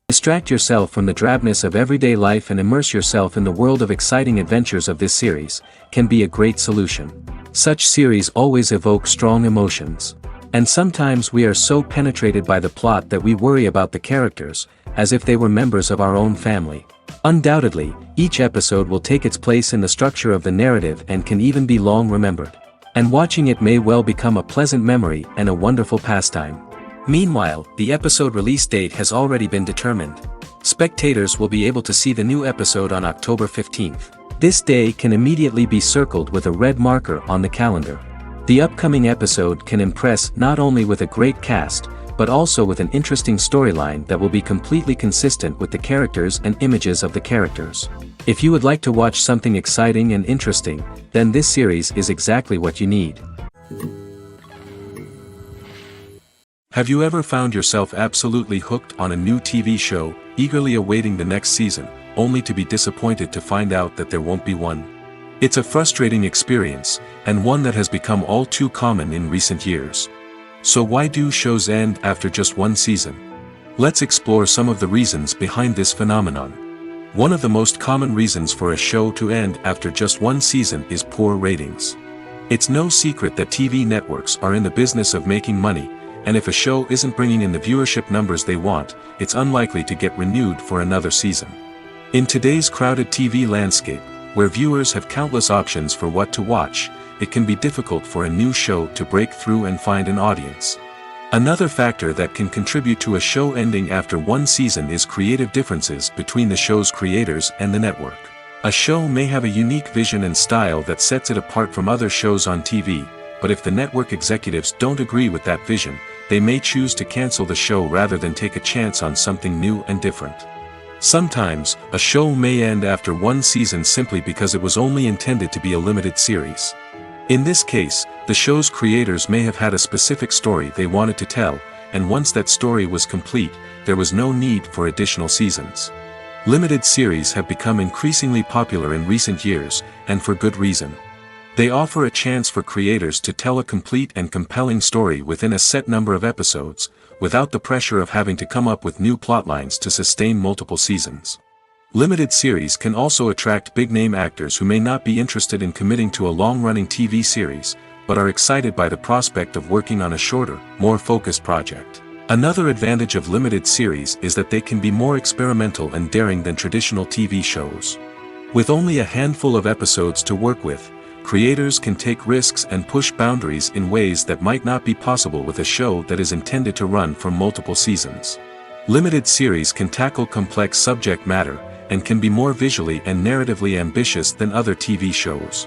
Distract yourself from the drabness of everyday life and immerse yourself in the world of exciting adventures of this series, can be a great solution. Such series always evoke strong emotions. And sometimes we are so penetrated by the plot that we worry about the characters, as if they were members of our own family. Undoubtedly, each episode will take its place in the structure of the narrative and can even be long remembered. And watching it may well become a pleasant memory and a wonderful pastime. Meanwhile, the episode release date has already been determined. Spectators will be able to see the new episode on October 15th. This day can immediately be circled with a red marker on the calendar. The upcoming episode can impress not only with a great cast, but also with an interesting storyline that will be completely consistent with the characters and images of the characters. If you would like to watch something exciting and interesting, then this series is exactly what you need. Have you ever found yourself absolutely hooked on a new TV show, eagerly awaiting the next season, only to be disappointed to find out that there won't be one? It's a frustrating experience, and one that has become all too common in recent years. So why do shows end after just one season? Let's explore some of the reasons behind this phenomenon. One of the most common reasons for a show to end after just one season is poor ratings. It's no secret that TV networks are in the business of making money, and if a show isn't bringing in the viewership numbers they want, it's unlikely to get renewed for another season. In today's crowded TV landscape, where viewers have countless options for what to watch, it can be difficult for a new show to break through and find an audience. Another factor that can contribute to a show ending after one season is creative differences between the show's creators and the network. A show may have a unique vision and style that sets it apart from other shows on TV, but if the network executives don't agree with that vision, they may choose to cancel the show rather than take a chance on something new and different. Sometimes, a show may end after one season simply because it was only intended to be a limited series. In this case, the show's creators may have had a specific story they wanted to tell, and once that story was complete, there was no need for additional seasons. Limited series have become increasingly popular in recent years, and for good reason. They offer a chance for creators to tell a complete and compelling story within a set number of episodes, without the pressure of having to come up with new plotlines to sustain multiple seasons. Limited series can also attract big-name actors who may not be interested in committing to a long-running TV series, but are excited by the prospect of working on a shorter, more focused project. Another advantage of limited series is that they can be more experimental and daring than traditional TV shows. With only a handful of episodes to work with, creators can take risks and push boundaries in ways that might not be possible with a show that is intended to run for multiple seasons. Limited series can tackle complex subject matter, and can be more visually and narratively ambitious than other TV shows.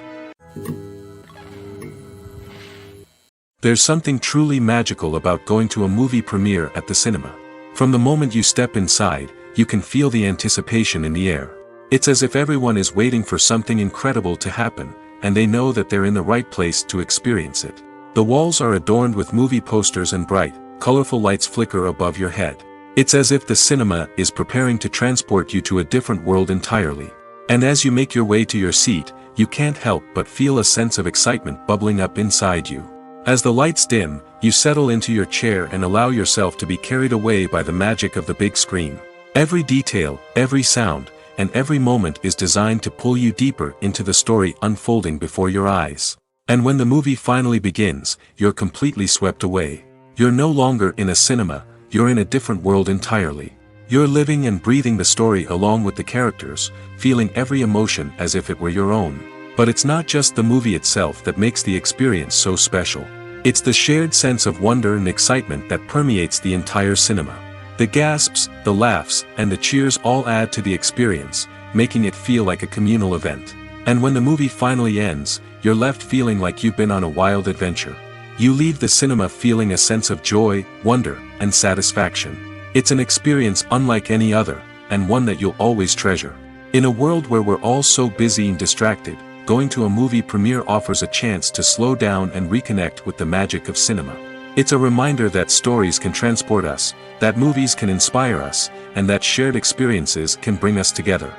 There's something truly magical about going to a movie premiere at the cinema. From the moment you step inside, you can feel the anticipation in the air. It's as if everyone is waiting for something incredible to happen, and they know that they're in the right place to experience it. The walls are adorned with movie posters and bright, colorful lights flicker above your head. It's as if the cinema is preparing to transport you to a different world entirely. And as you make your way to your seat, you can't help but feel a sense of excitement bubbling up inside you. As the lights dim, you settle into your chair and allow yourself to be carried away by the magic of the big screen. Every detail, every sound, and every moment is designed to pull you deeper into the story unfolding before your eyes. And when the movie finally begins, you're completely swept away. You're no longer in a cinema, you're in a different world entirely. You're living and breathing the story along with the characters, feeling every emotion as if it were your own. But it's not just the movie itself that makes the experience so special. It's the shared sense of wonder and excitement that permeates the entire cinema. The gasps, the laughs, and the cheers all add to the experience, making it feel like a communal event. And when the movie finally ends, you're left feeling like you've been on a wild adventure. You leave the cinema feeling a sense of joy, wonder, and satisfaction. It's an experience unlike any other, and one that you'll always treasure. In a world where we're all so busy and distracted, going to a movie premiere offers a chance to slow down and reconnect with the magic of cinema. It's a reminder that stories can transport us, that movies can inspire us, and that shared experiences can bring us together.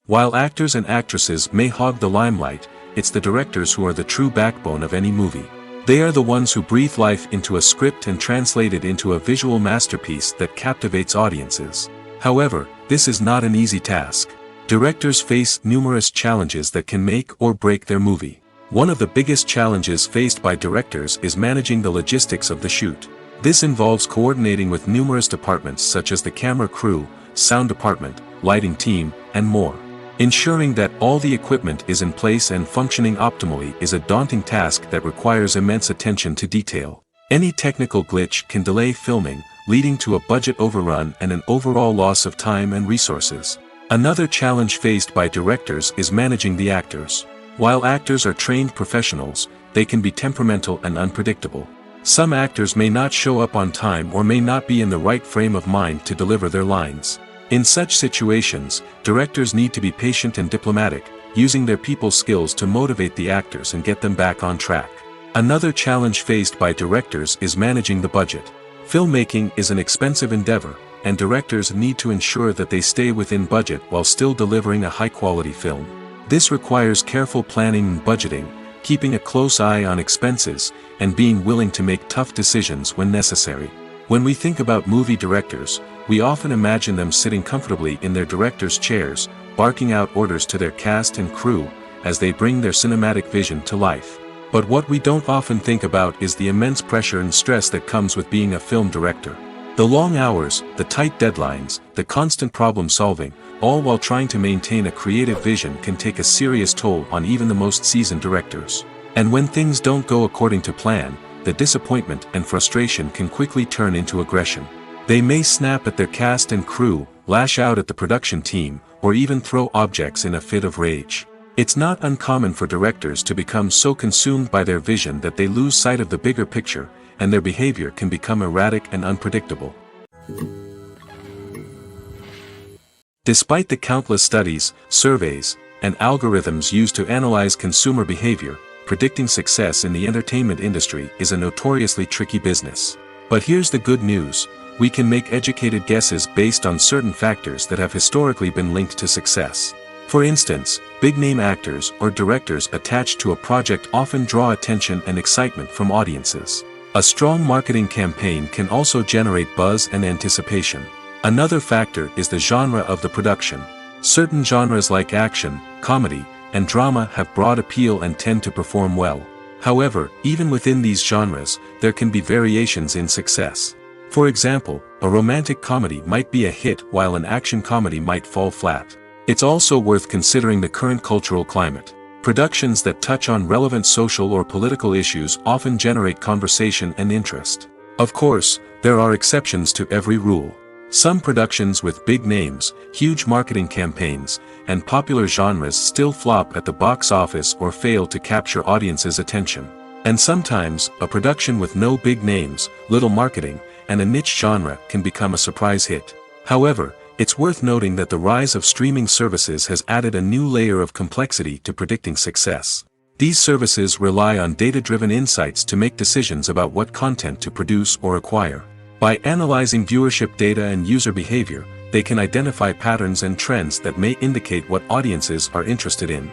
While actors and actresses may hog the limelight, it's the directors who are the true backbone of any movie. They are the ones who breathe life into a script and translate it into a visual masterpiece that captivates audiences. However, this is not an easy task. Directors face numerous challenges that can make or break their movie. One of the biggest challenges faced by directors is managing the logistics of the shoot. This involves coordinating with numerous departments such as the camera crew, sound department, lighting team, and more. Ensuring that all the equipment is in place and functioning optimally is a daunting task that requires immense attention to detail. Any technical glitch can delay filming, leading to a budget overrun and an overall loss of time and resources. Another challenge faced by directors is managing the actors. While actors are trained professionals, they can be temperamental and unpredictable. Some actors may not show up on time or may not be in the right frame of mind to deliver their lines. In such situations, directors need to be patient and diplomatic, using their people skills to motivate the actors and get them back on track. Another challenge faced by directors is managing the budget. Filmmaking is an expensive endeavor, and directors need to ensure that they stay within budget while still delivering a high-quality film. This requires careful planning and budgeting, keeping a close eye on expenses, and being willing to make tough decisions when necessary. When we think about movie directors, we often imagine them sitting comfortably in their director's chairs, barking out orders to their cast and crew, as they bring their cinematic vision to life. But what we don't often think about is the immense pressure and stress that comes with being a film director. The long hours, the tight deadlines, the constant problem solving, all while trying to maintain a creative vision can take a serious toll on even the most seasoned directors. And when things don't go according to plan, the disappointment and frustration can quickly turn into aggression. They may snap at their cast and crew, lash out at the production team, or even throw objects in a fit of rage. It's not uncommon for directors to become so consumed by their vision that they lose sight of the bigger picture, and their behavior can become erratic and unpredictable. Despite the countless studies, surveys, and algorithms used to analyze consumer behavior, predicting success in the entertainment industry is a notoriously tricky business. But here's the good news: we can make educated guesses based on certain factors that have historically been linked to success. For instance, big-name actors or directors attached to a project often draw attention and excitement from audiences. A strong marketing campaign can also generate buzz and anticipation. Another factor is the genre of the production. Certain genres like action, comedy, and drama have broad appeal and tend to perform well. However, even within these genres, there can be variations in success. For example, a romantic comedy might be a hit while an action comedy might fall flat. It's also worth considering the current cultural climate. Productions that touch on relevant social or political issues often generate conversation and interest. Of course, there are exceptions to every rule. Some productions with big names, huge marketing campaigns, and popular genres still flop at the box office or fail to capture audiences' attention. And sometimes, a production with no big names, little marketing, and a niche genre can become a surprise hit. However, it's worth noting that the rise of streaming services has added a new layer of complexity to predicting success. These services rely on data-driven insights to make decisions about what content to produce or acquire. By analyzing viewership data and user behavior, they can identify patterns and trends that may indicate what audiences are interested in.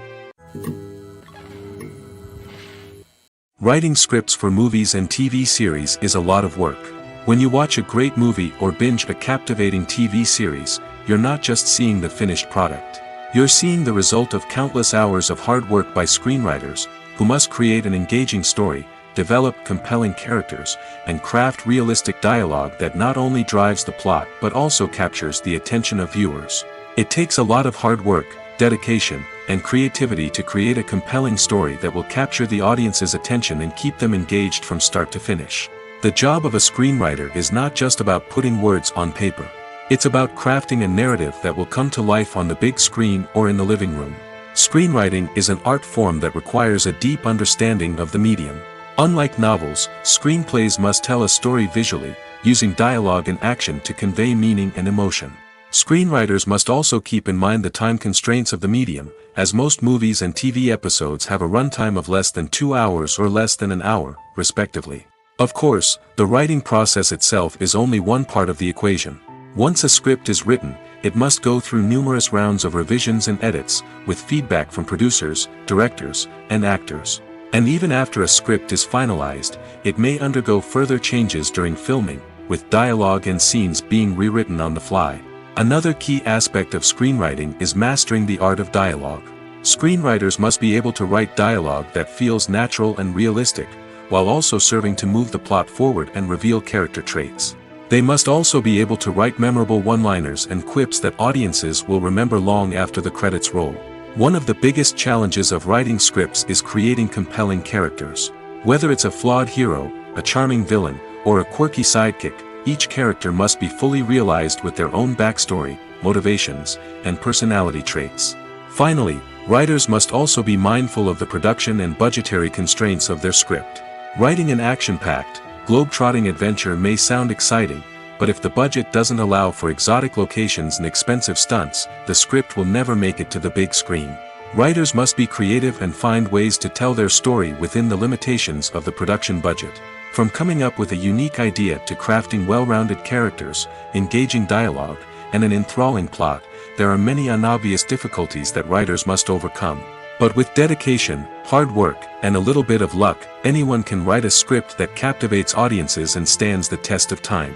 Writing scripts for movies and TV series is a lot of work. When you watch a great movie or binge a captivating TV series, you're not just seeing the finished product. You're seeing the result of countless hours of hard work by screenwriters, who must create an engaging story, develop compelling characters, and craft realistic dialogue that not only drives the plot but also captures the attention of viewers. It takes a lot of hard work, dedication, and creativity to create a compelling story that will capture the audience's attention and keep them engaged from start to finish. The job of a screenwriter is not just about putting words on paper. It's about crafting a narrative that will come to life on the big screen or in the living room. Screenwriting is an art form that requires a deep understanding of the medium. Unlike novels, screenplays must tell a story visually, using dialogue and action to convey meaning and emotion. Screenwriters must also keep in mind the time constraints of the medium, as most movies and TV episodes have a runtime of less than 2 hours or less than an hour, respectively. Of course, the writing process itself is only one part of the equation. Once a script is written, it must go through numerous rounds of revisions and edits, with feedback from producers, directors, and actors. And even after a script is finalized, it may undergo further changes during filming, with dialogue and scenes being rewritten on the fly. Another key aspect of screenwriting is mastering the art of dialogue. Screenwriters must be able to write dialogue that feels natural and realistic, while also serving to move the plot forward and reveal character traits. They must also be able to write memorable one-liners and quips that audiences will remember long after the credits roll. One of the biggest challenges of writing scripts is creating compelling characters. Whether it's a flawed hero, a charming villain, or a quirky sidekick, each character must be fully realized with their own backstory, motivations, and personality traits. Finally, writers must also be mindful of the production and budgetary constraints of their script. Writing an action-packed, globe-trotting adventure may sound exciting, but if the budget doesn't allow for exotic locations and expensive stunts, the script will never make it to the big screen. Writers must be creative and find ways to tell their story within the limitations of the production budget. From coming up with a unique idea to crafting well-rounded characters, engaging dialogue, and an enthralling plot, there are many unobvious difficulties that writers must overcome. But with dedication, hard work, and a little bit of luck, anyone can write a script that captivates audiences and stands the test of time.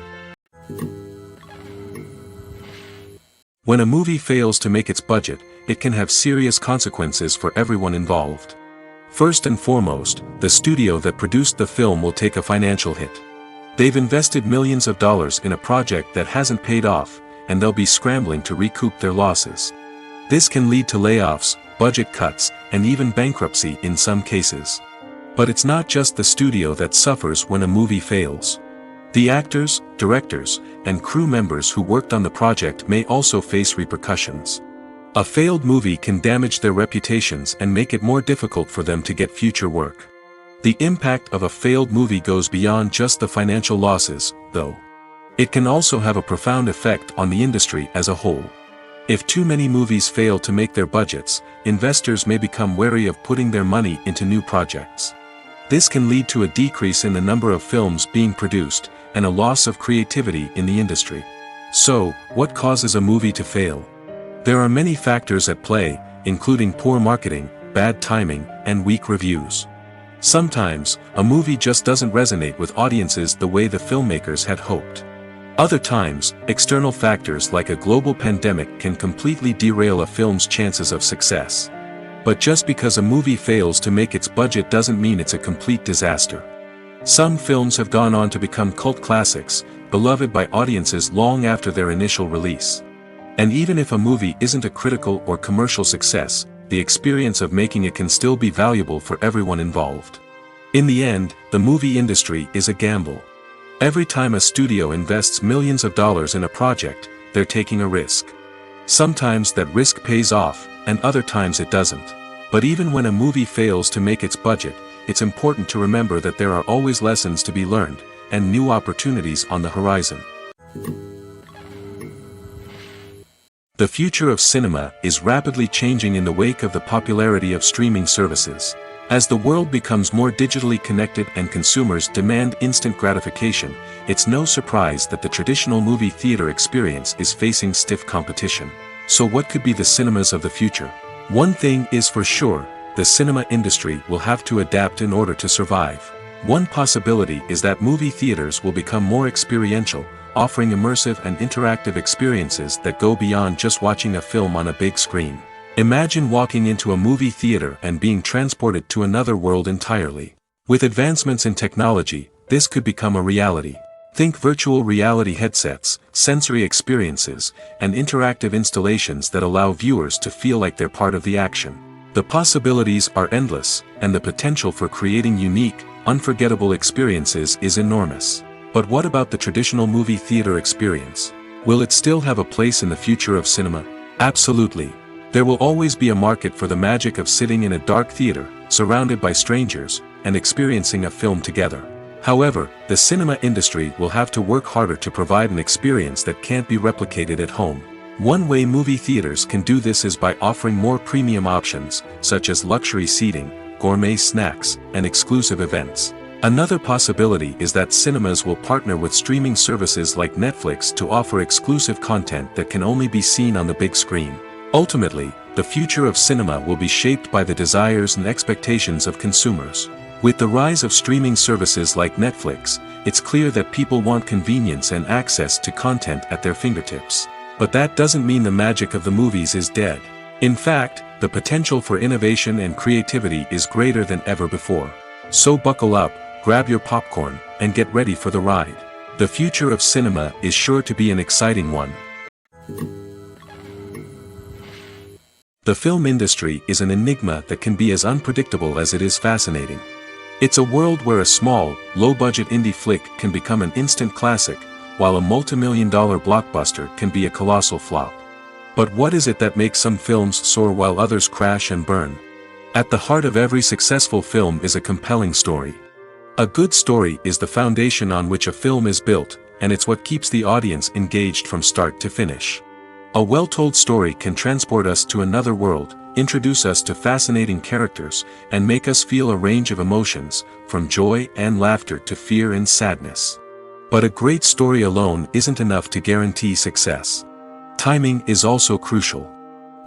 When a movie fails to make its budget, it can have serious consequences for everyone involved. First and foremost, the studio that produced the film will take a financial hit. They've invested millions of dollars in a project that hasn't paid off, and they'll be scrambling to recoup their losses. This can lead to layoffs, budget cuts, and even bankruptcy in some cases. But it's not just the studio that suffers when a movie fails. The actors, directors, and crew members who worked on the project may also face repercussions. A failed movie can damage their reputations and make it more difficult for them to get future work. The impact of a failed movie goes beyond just the financial losses, though. It can also have a profound effect on the industry as a whole. If too many movies fail to make their budgets, investors may become wary of putting their money into new projects. This can lead to a decrease in the number of films being produced, and a loss of creativity in the industry. So, what causes a movie to fail? There are many factors at play, including poor marketing, bad timing, and weak reviews. Sometimes, a movie just doesn't resonate with audiences the way the filmmakers had hoped. Other times, external factors like a global pandemic can completely derail a film's chances of success. But just because a movie fails to make its budget doesn't mean it's a complete disaster. Some films have gone on to become cult classics, beloved by audiences long after their initial release. And even if a movie isn't a critical or commercial success, the experience of making it can still be valuable for everyone involved. In the end, the movie industry is a gamble. Every time a studio invests millions of dollars in a project, they're taking a risk. Sometimes that risk pays off, and other times it doesn't. But even when a movie fails to make its budget, it's important to remember that there are always lessons to be learned, and new opportunities on the horizon. The future of cinema is rapidly changing in the wake of the popularity of streaming services. As the world becomes more digitally connected and consumers demand instant gratification, it's no surprise that the traditional movie theater experience is facing stiff competition. So what could be the cinemas of the future? One thing is for sure, the cinema industry will have to adapt in order to survive. One possibility is that movie theaters will become more experiential, offering immersive and interactive experiences that go beyond just watching a film on a big screen. Imagine walking into a movie theater and being transported to another world entirely. With advancements in technology, this could become a reality. Think virtual reality headsets, sensory experiences, and interactive installations that allow viewers to feel like they're part of the action. The possibilities are endless, and the potential for creating unique, unforgettable experiences is enormous. But what about the traditional movie theater experience? Will it still have a place in the future of cinema? Absolutely. There will always be a market for the magic of sitting in a dark theater, surrounded by strangers, and experiencing a film together. However, the cinema industry will have to work harder to provide an experience that can't be replicated at home. One way movie theaters can do this is by offering more premium options, such as luxury seating, gourmet snacks, and exclusive events. Another possibility is that cinemas will partner with streaming services like Netflix to offer exclusive content that can only be seen on the big screen. Ultimately, the future of cinema will be shaped by the desires and expectations of consumers. With the rise of streaming services like Netflix, it's clear that people want convenience and access to content at their fingertips. But that doesn't mean the magic of the movies is dead. In fact, the potential for innovation and creativity is greater than ever before. So buckle up, grab your popcorn, and get ready for the ride. The future of cinema is sure to be an exciting one. The film industry is an enigma that can be as unpredictable as it is fascinating. It's a world where a small, low-budget indie flick can become an instant classic, while a multi-million-dollar blockbuster can be a colossal flop. But what is it that makes some films soar while others crash and burn? At the heart of every successful film is a compelling story. A good story is the foundation on which a film is built, and it's what keeps the audience engaged from start to finish. A well-told story can transport us to another world, introduce us to fascinating characters, and make us feel a range of emotions, from joy and laughter to fear and sadness. But a great story alone isn't enough to guarantee success. Timing is also crucial.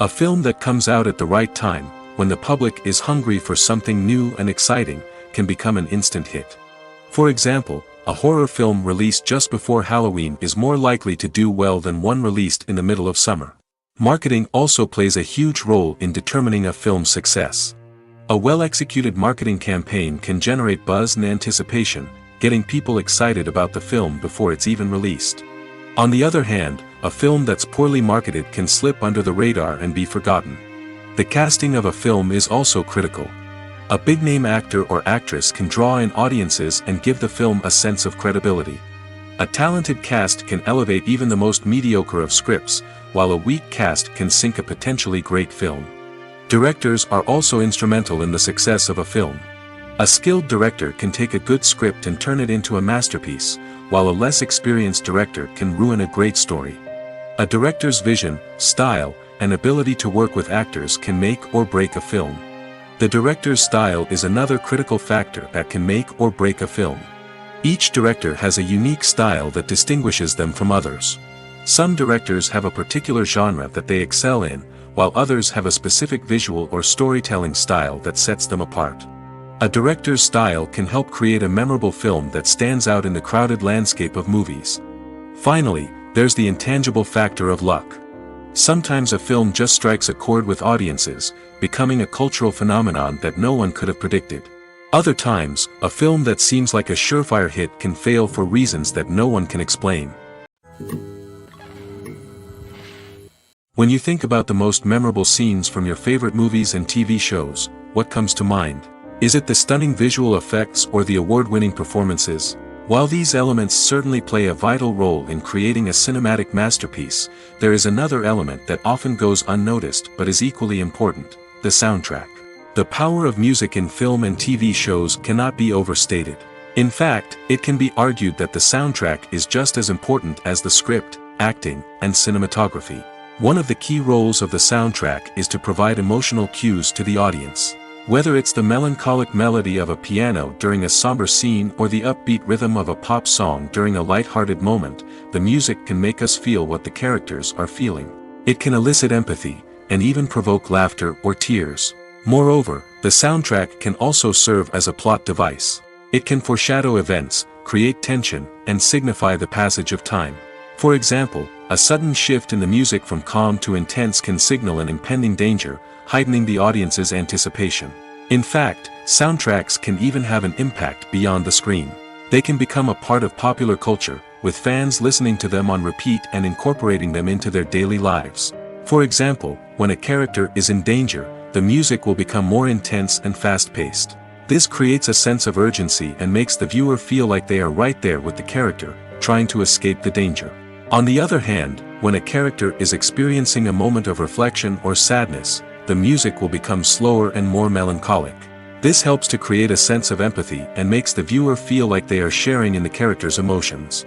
A film that comes out at the right time, when the public is hungry for something new and exciting, can become an instant hit. For example, a horror film released just before Halloween is more likely to do well than one released in the middle of summer. Marketing also plays a huge role in determining a film's success. A well-executed marketing campaign can generate buzz and anticipation, getting people excited about the film before it's even released. On the other hand, a film that's poorly marketed can slip under the radar and be forgotten. The casting of a film is also critical. A big-name actor or actress can draw in audiences and give the film a sense of credibility. A talented cast can elevate even the most mediocre of scripts, while a weak cast can sink a potentially great film. Directors are also instrumental in the success of a film. A skilled director can take a good script and turn it into a masterpiece, while a less experienced director can ruin a great story. A director's vision, style, and ability to work with actors can make or break a film. The director's style is another critical factor that can make or break a film. Each director has a unique style that distinguishes them from others. Some directors have a particular genre that they excel in, while others have a specific visual or storytelling style that sets them apart. A director's style can help create a memorable film that stands out in the crowded landscape of movies. Finally, there's the intangible factor of luck. Sometimes a film just strikes a chord with audiences, becoming a cultural phenomenon that no one could have predicted. Other times, a film that seems like a surefire hit can fail for reasons that no one can explain. When you think about the most memorable scenes from your favorite movies and TV shows, what comes to mind? Is it the stunning visual effects or the award-winning performances? While these elements certainly play a vital role in creating a cinematic masterpiece, there is another element that often goes unnoticed but is equally important: the soundtrack. The power of music in film and TV shows cannot be overstated. In fact, it can be argued that the soundtrack is just as important as the script, acting, and cinematography. One of the key roles of the soundtrack is to provide emotional cues to the audience. Whether it's the melancholic melody of a piano during a somber scene or the upbeat rhythm of a pop song during a light-hearted moment, the music can make us feel what the characters are feeling. It can elicit empathy, and even provoke laughter or tears. Moreover, the soundtrack can also serve as a plot device. It can foreshadow events, create tension, and signify the passage of time. For example, a sudden shift in the music from calm to intense can signal an impending danger, heightening the audience's anticipation. In fact, soundtracks can even have an impact beyond the screen. They can become a part of popular culture, with fans listening to them on repeat and incorporating them into their daily lives. For example, when a character is in danger, the music will become more intense and fast-paced. This creates a sense of urgency and makes the viewer feel like they are right there with the character, trying to escape the danger. On the other hand, when a character is experiencing a moment of reflection or sadness, the music will become slower and more melancholic. This helps to create a sense of empathy and makes the viewer feel like they are sharing in the character's emotions.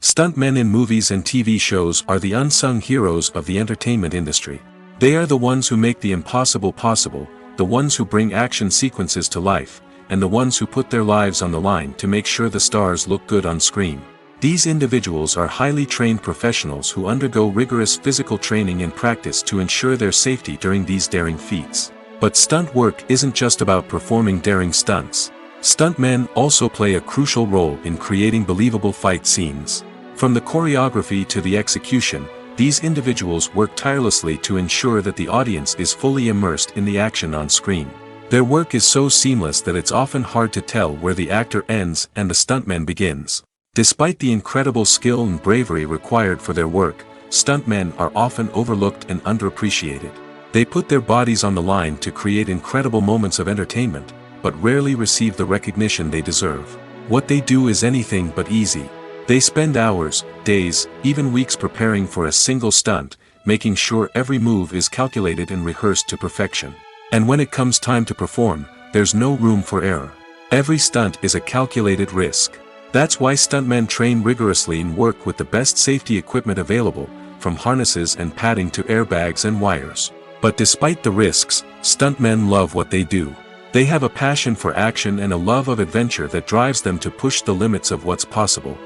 Stuntmen in movies and TV shows are the unsung heroes of the entertainment industry. They are the ones who make the impossible possible, the ones who bring action sequences to life, and the ones who put their lives on the line to make sure the stars look good on screen. These individuals are highly trained professionals who undergo rigorous physical training and practice to ensure their safety during these daring feats. But stunt work isn't just about performing daring stunts. Stuntmen also play a crucial role in creating believable fight scenes. From the choreography to the execution, these individuals work tirelessly to ensure that the audience is fully immersed in the action on screen. Their work is so seamless that it's often hard to tell where the actor ends and the stuntman begins. Despite the incredible skill and bravery required for their work, stuntmen are often overlooked and underappreciated. They put their bodies on the line to create incredible moments of entertainment, but rarely receive the recognition they deserve. What they do is anything but easy. They spend hours, days, even weeks preparing for a single stunt, making sure every move is calculated and rehearsed to perfection. And when it comes time to perform, there's no room for error. Every stunt is a calculated risk. That's why stuntmen train rigorously and work with the best safety equipment available, from harnesses and padding to airbags and wires. But despite the risks, stuntmen love what they do. They have a passion for action and a love of adventure that drives them to push the limits of what's possible.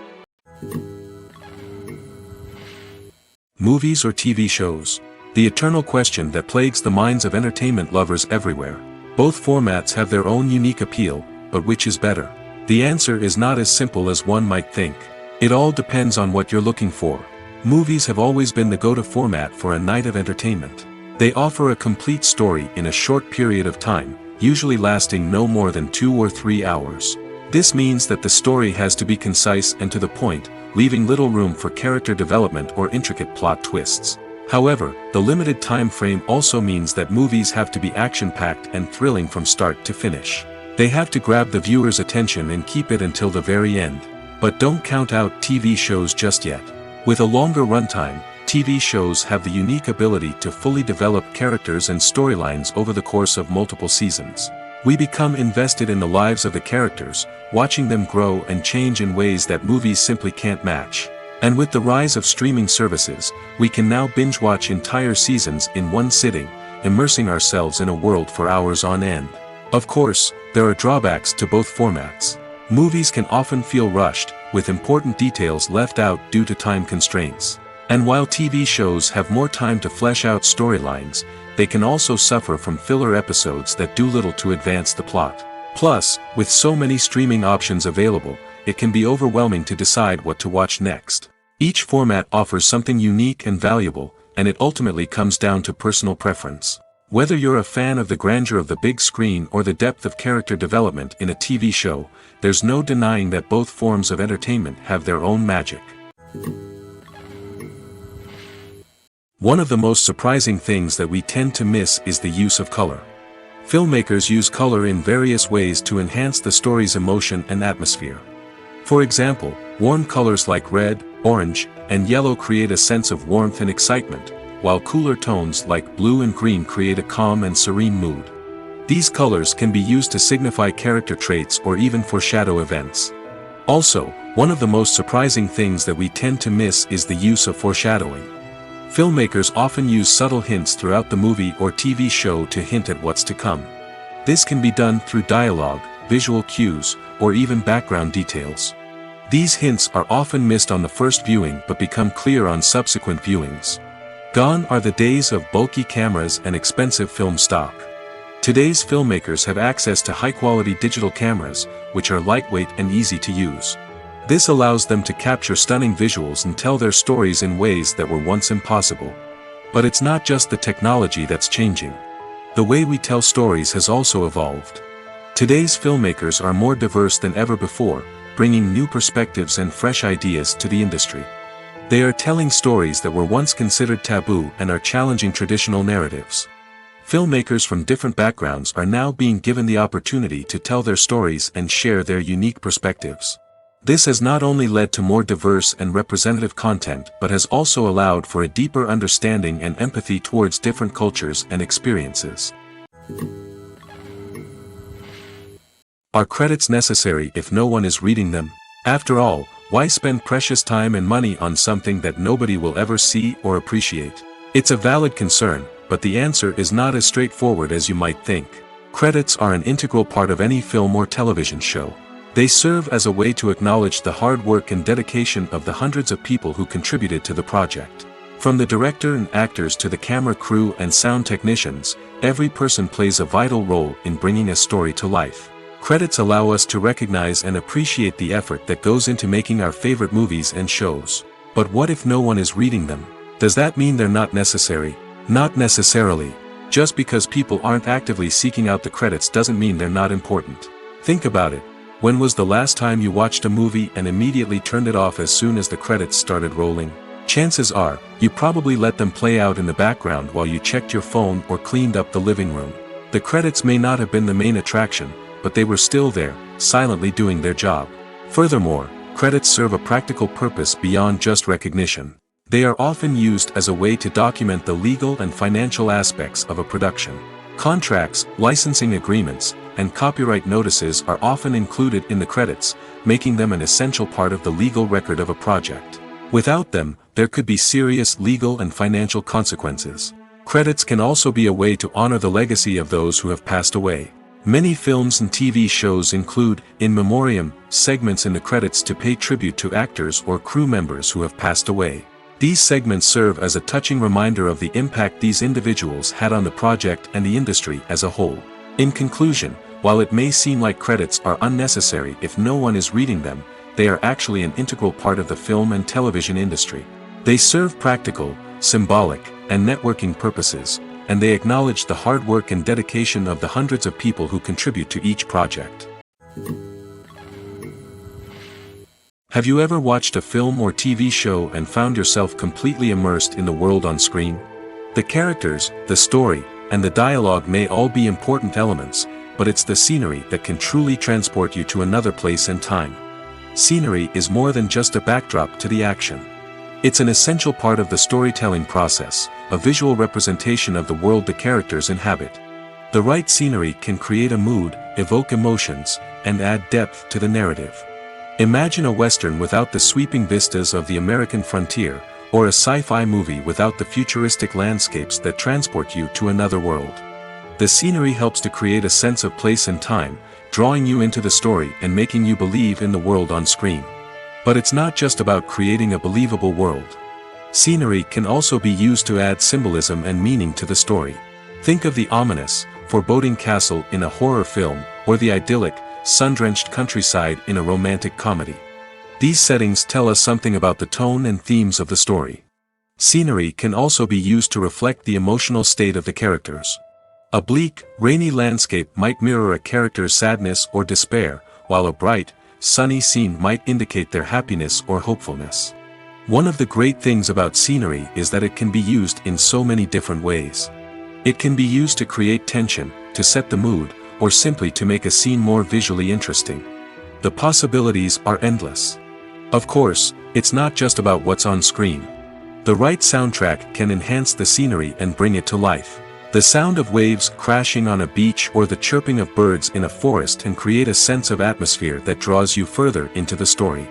Movies or TV shows? The eternal question that plagues the minds of entertainment lovers everywhere. Both formats have their own unique appeal, but which is better? The answer is not as simple as one might think. It all depends on what you're looking for. Movies have always been the go-to format for a night of entertainment. They offer a complete story in a short period of time, usually lasting no more than 2 or 3 hours. This means that the story has to be concise and to the point, leaving little room for character development or intricate plot twists. However, the limited time frame also means that movies have to be action-packed and thrilling from start to finish. They have to grab the viewer's attention and keep it until the very end. But don't count out TV shows just yet. With a longer runtime, TV shows have the unique ability to fully develop characters and storylines over the course of multiple seasons. We become invested in the lives of the characters, watching them grow and change in ways that movies simply can't match. And with the rise of streaming services, we can now binge-watch entire seasons in one sitting, immersing ourselves in a world for hours on end. Of course, there are drawbacks to both formats. Movies can often feel rushed, with important details left out due to time constraints. And while TV shows have more time to flesh out storylines, they can also suffer from filler episodes that do little to advance the plot. Plus, with so many streaming options available, it can be overwhelming to decide what to watch next. Each format offers something unique and valuable, and it ultimately comes down to personal preference. Whether you're a fan of the grandeur of the big screen or the depth of character development in a TV show, there's no denying that both forms of entertainment have their own magic. One of the most surprising things that we tend to miss is the use of color. Filmmakers use color in various ways to enhance the story's emotion and atmosphere. For example, warm colors like red, orange, and yellow create a sense of warmth and excitement, while cooler tones like blue and green create a calm and serene mood. These colors can be used to signify character traits or even foreshadow events. Also, one of the most surprising things that we tend to miss is the use of foreshadowing. Filmmakers often use subtle hints throughout the movie or TV show to hint at what's to come. This can be done through dialogue, visual cues, or even background details. These hints are often missed on the first viewing but become clear on subsequent viewings. Gone are the days of bulky cameras and expensive film stock. Today's filmmakers have access to high-quality digital cameras, which are lightweight and easy to use. This allows them to capture stunning visuals and tell their stories in ways that were once impossible. But it's not just the technology that's changing. The way we tell stories has also evolved. Today's filmmakers are more diverse than ever before, bringing new perspectives and fresh ideas to the industry. They are telling stories that were once considered taboo and are challenging traditional narratives. Filmmakers from different backgrounds are now being given the opportunity to tell their stories and share their unique perspectives. This has not only led to more diverse and representative content but has also allowed for a deeper understanding and empathy towards different cultures and experiences. Are credits necessary if no one is reading them? After all, why spend precious time and money on something that nobody will ever see or appreciate? It's a valid concern, but the answer is not as straightforward as you might think. Credits are an integral part of any film or television show. They serve as a way to acknowledge the hard work and dedication of the hundreds of people who contributed to the project. From the director and actors to the camera crew and sound technicians, every person plays a vital role in bringing a story to life. Credits allow us to recognize and appreciate the effort that goes into making our favorite movies and shows. But what if no one is reading them? Does that mean they're not necessary? Not necessarily. Just because people aren't actively seeking out the credits doesn't mean they're not important. Think about it. When was the last time you watched a movie and immediately turned it off as soon as the credits started rolling? Chances are, you probably let them play out in the background while you checked your phone or cleaned up the living room. The credits may not have been the main attraction, but they were still there, silently doing their job. Furthermore, credits serve a practical purpose beyond just recognition. They are often used as a way to document the legal and financial aspects of a production. Contracts, licensing agreements, and copyright notices are often included in the credits, making them an essential part of the legal record of a project. Without them, there could be serious legal and financial consequences. Credits can also be a way to honor the legacy of those who have passed away. Many films and TV shows include, in memoriam, segments in the credits to pay tribute to actors or crew members who have passed away. These segments serve as a touching reminder of the impact these individuals had on the project and the industry as a whole. In conclusion, while it may seem like credits are unnecessary if no one is reading them, they are actually an integral part of the film and television industry. They serve practical, symbolic, and networking purposes, and they acknowledge the hard work and dedication of the hundreds of people who contribute to each project. Have you ever watched a film or TV show and found yourself completely immersed in the world on screen? The characters, the story, and the dialogue may all be important elements, but it's the scenery that can truly transport you to another place and time. Scenery is more than just a backdrop to the action. It's an essential part of the storytelling process, a visual representation of the world the characters inhabit. The right scenery can create a mood, evoke emotions, and add depth to the narrative. Imagine a Western without the sweeping vistas of the American frontier, or a sci-fi movie without the futuristic landscapes that transport you to another world. The scenery helps to create a sense of place and time, drawing you into the story and making you believe in the world on screen. But it's not just about creating a believable world. Scenery can also be used to add symbolism and meaning to the story. Think of the ominous, foreboding castle in a horror film, or the idyllic, sun-drenched countryside in a romantic comedy. These settings tell us something about the tone and themes of the story. Scenery can also be used to reflect the emotional state of the characters. A bleak, rainy landscape might mirror a character's sadness or despair, while a bright, sunny scene might indicate their happiness or hopefulness. One of the great things about scenery is that it can be used in so many different ways. It can be used to create tension, to set the mood, or simply to make a scene more visually interesting. The possibilities are endless. Of course, it's not just about what's on screen. The right soundtrack can enhance the scenery and bring it to life. The sound of waves crashing on a beach or the chirping of birds in a forest can create a sense of atmosphere that draws you further into the story.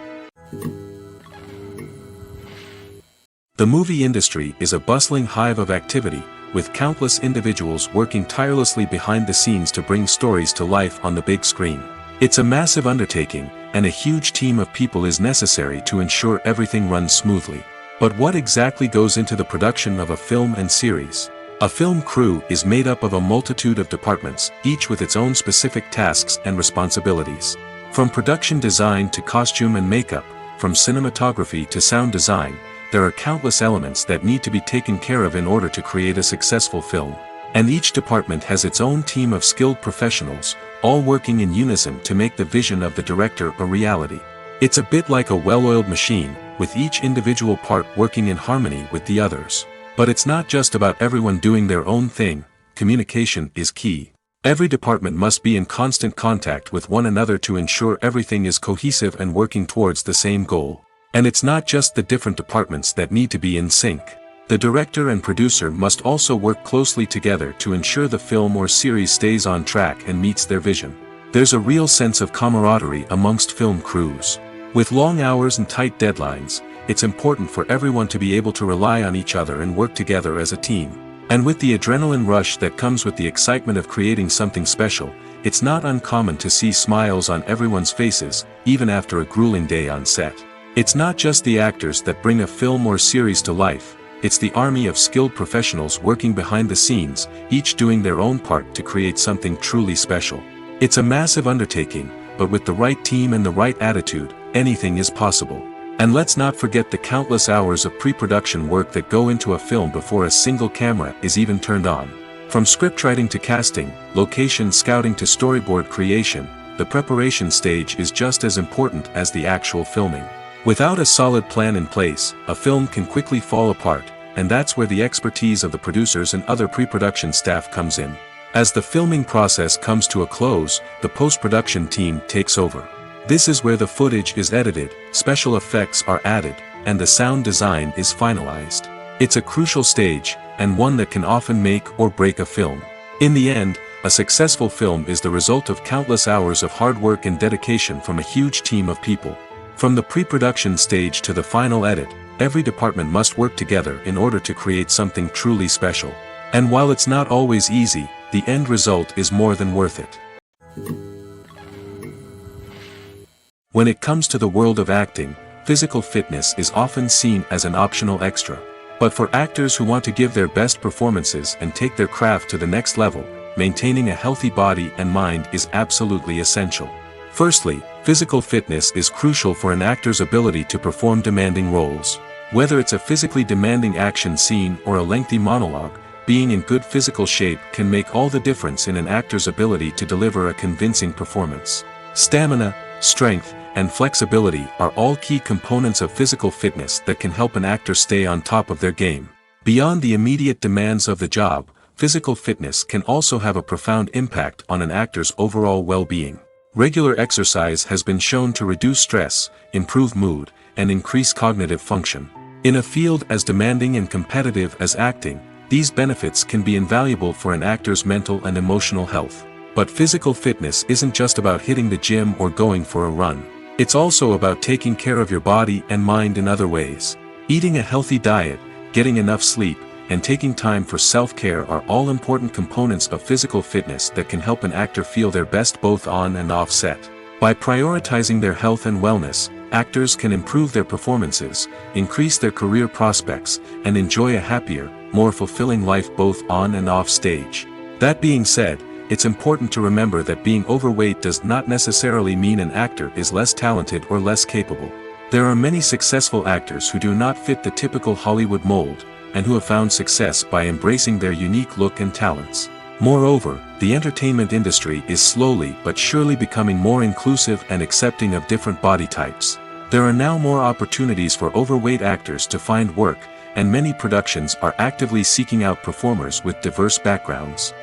The movie industry is a bustling hive of activity, with countless individuals working tirelessly behind the scenes to bring stories to life on the big screen. It's a massive undertaking, and a huge team of people is necessary to ensure everything runs smoothly. But what exactly goes into the production of a film and series? A film crew is made up of a multitude of departments, each with its own specific tasks and responsibilities. From production design to costume and makeup, from cinematography to sound design, there are countless elements that need to be taken care of in order to create a successful film. And each department has its own team of skilled professionals, all working in unison to make the vision of the director a reality. It's a bit like a well-oiled machine, with each individual part working in harmony with the others. But it's not just about everyone doing their own thing. Communication is key. Every department must be in constant contact with one another to ensure everything is cohesive and working towards the same goal. And it's not just the different departments that need to be in sync. The director and producer must also work closely together to ensure the film or series stays on track and meets their vision. There's a real sense of camaraderie amongst film crews. With long hours and tight deadlines, it's important for everyone to be able to rely on each other and work together as a team. And with the adrenaline rush that comes with the excitement of creating something special, it's not uncommon to see smiles on everyone's faces, even after a grueling day on set. It's not just the actors that bring a film or series to life, it's the army of skilled professionals working behind the scenes, each doing their own part to create something truly special. It's a massive undertaking, but with the right team and the right attitude, anything is possible. And let's not forget the countless hours of pre-production work that go into a film before a single camera is even turned on. From scriptwriting to casting, location scouting to storyboard creation, the preparation stage is just as important as the actual filming. Without a solid plan in place, a film can quickly fall apart, and that's where the expertise of the producers and other pre-production staff comes in. As the filming process comes to a close, the post-production team takes over. This is where the footage is edited, special effects are added, and the sound design is finalized. It's a crucial stage, and one that can often make or break a film. In the end, a successful film is the result of countless hours of hard work and dedication from a huge team of people. From the pre-production stage to the final edit, every department must work together in order to create something truly special. And while it's not always easy, the end result is more than worth it. When it comes to the world of acting, physical fitness is often seen as an optional extra. But for actors who want to give their best performances and take their craft to the next level, maintaining a healthy body and mind is absolutely essential. Firstly, physical fitness is crucial for an actor's ability to perform demanding roles. Whether it's a physically demanding action scene or a lengthy monologue, being in good physical shape can make all the difference in an actor's ability to deliver a convincing performance. Stamina, strength, and flexibility are all key components of physical fitness that can help an actor stay on top of their game. Beyond the immediate demands of the job, physical fitness can also have a profound impact on an actor's overall well-being. Regular exercise has been shown to reduce stress, improve mood, and increase cognitive function. In a field as demanding and competitive as acting, these benefits can be invaluable for an actor's mental and emotional health. But physical fitness isn't just about hitting the gym or going for a run. It's also about taking care of your body and mind in other ways. Eating a healthy diet, getting enough sleep, and taking time for self-care are all important components of physical fitness that can help an actor feel their best both on and off set. By prioritizing their health and wellness, actors can improve their performances, increase their career prospects, and enjoy a happier, more fulfilling life both on and off stage. That being said, it's important to remember that being overweight does not necessarily mean an actor is less talented or less capable. There are many successful actors who do not fit the typical Hollywood mold, and who have found success by embracing their unique look and talents. Moreover, the entertainment industry is slowly but surely becoming more inclusive and accepting of different body types. There are now more opportunities for overweight actors to find work, and many productions are actively seeking out performers with diverse backgrounds.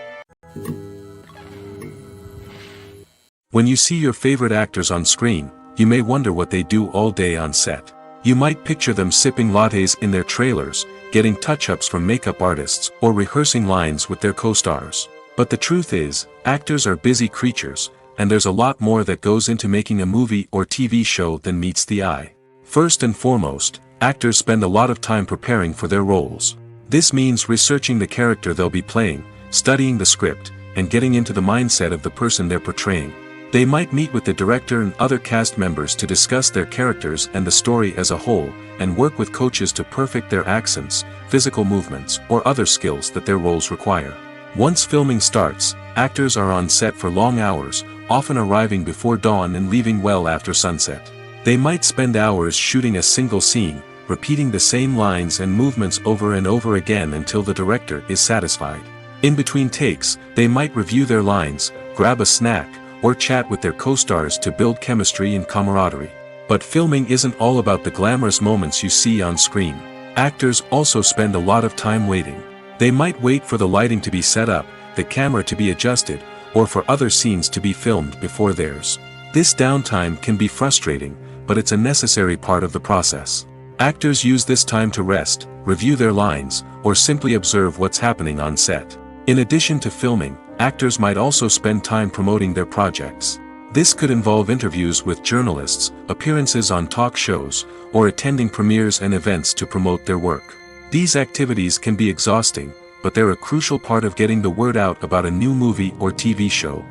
When you see your favorite actors on screen, you may wonder what they do all day on set. You might picture them sipping lattes in their trailers, getting touch-ups from makeup artists, or rehearsing lines with their co-stars. But the truth is, actors are busy creatures, and there's a lot more that goes into making a movie or TV show than meets the eye. First and foremost, actors spend a lot of time preparing for their roles. This means researching the character they'll be playing, studying the script, and getting into the mindset of the person they're portraying. They might meet with the director and other cast members to discuss their characters and the story as a whole, and work with coaches to perfect their accents, physical movements, or other skills that their roles require. Once filming starts, actors are on set for long hours, often arriving before dawn and leaving well after sunset. They might spend hours shooting a single scene, repeating the same lines and movements over and over again until the director is satisfied. In between takes, they might review their lines, grab a snack, or chat with their co-stars to build chemistry and camaraderie. But filming isn't all about the glamorous moments you see on screen. Actors also spend a lot of time waiting. They might wait for the lighting to be set up, the camera to be adjusted, or for other scenes to be filmed before theirs. This downtime can be frustrating, but it's a necessary part of the process. Actors use this time to rest, review their lines, or simply observe what's happening on set. In addition to filming, actors might also spend time promoting their projects. This could involve interviews with journalists, appearances on talk shows, or attending premieres and events to promote their work. These activities can be exhausting, but they're a crucial part of getting the word out about a new movie or TV show.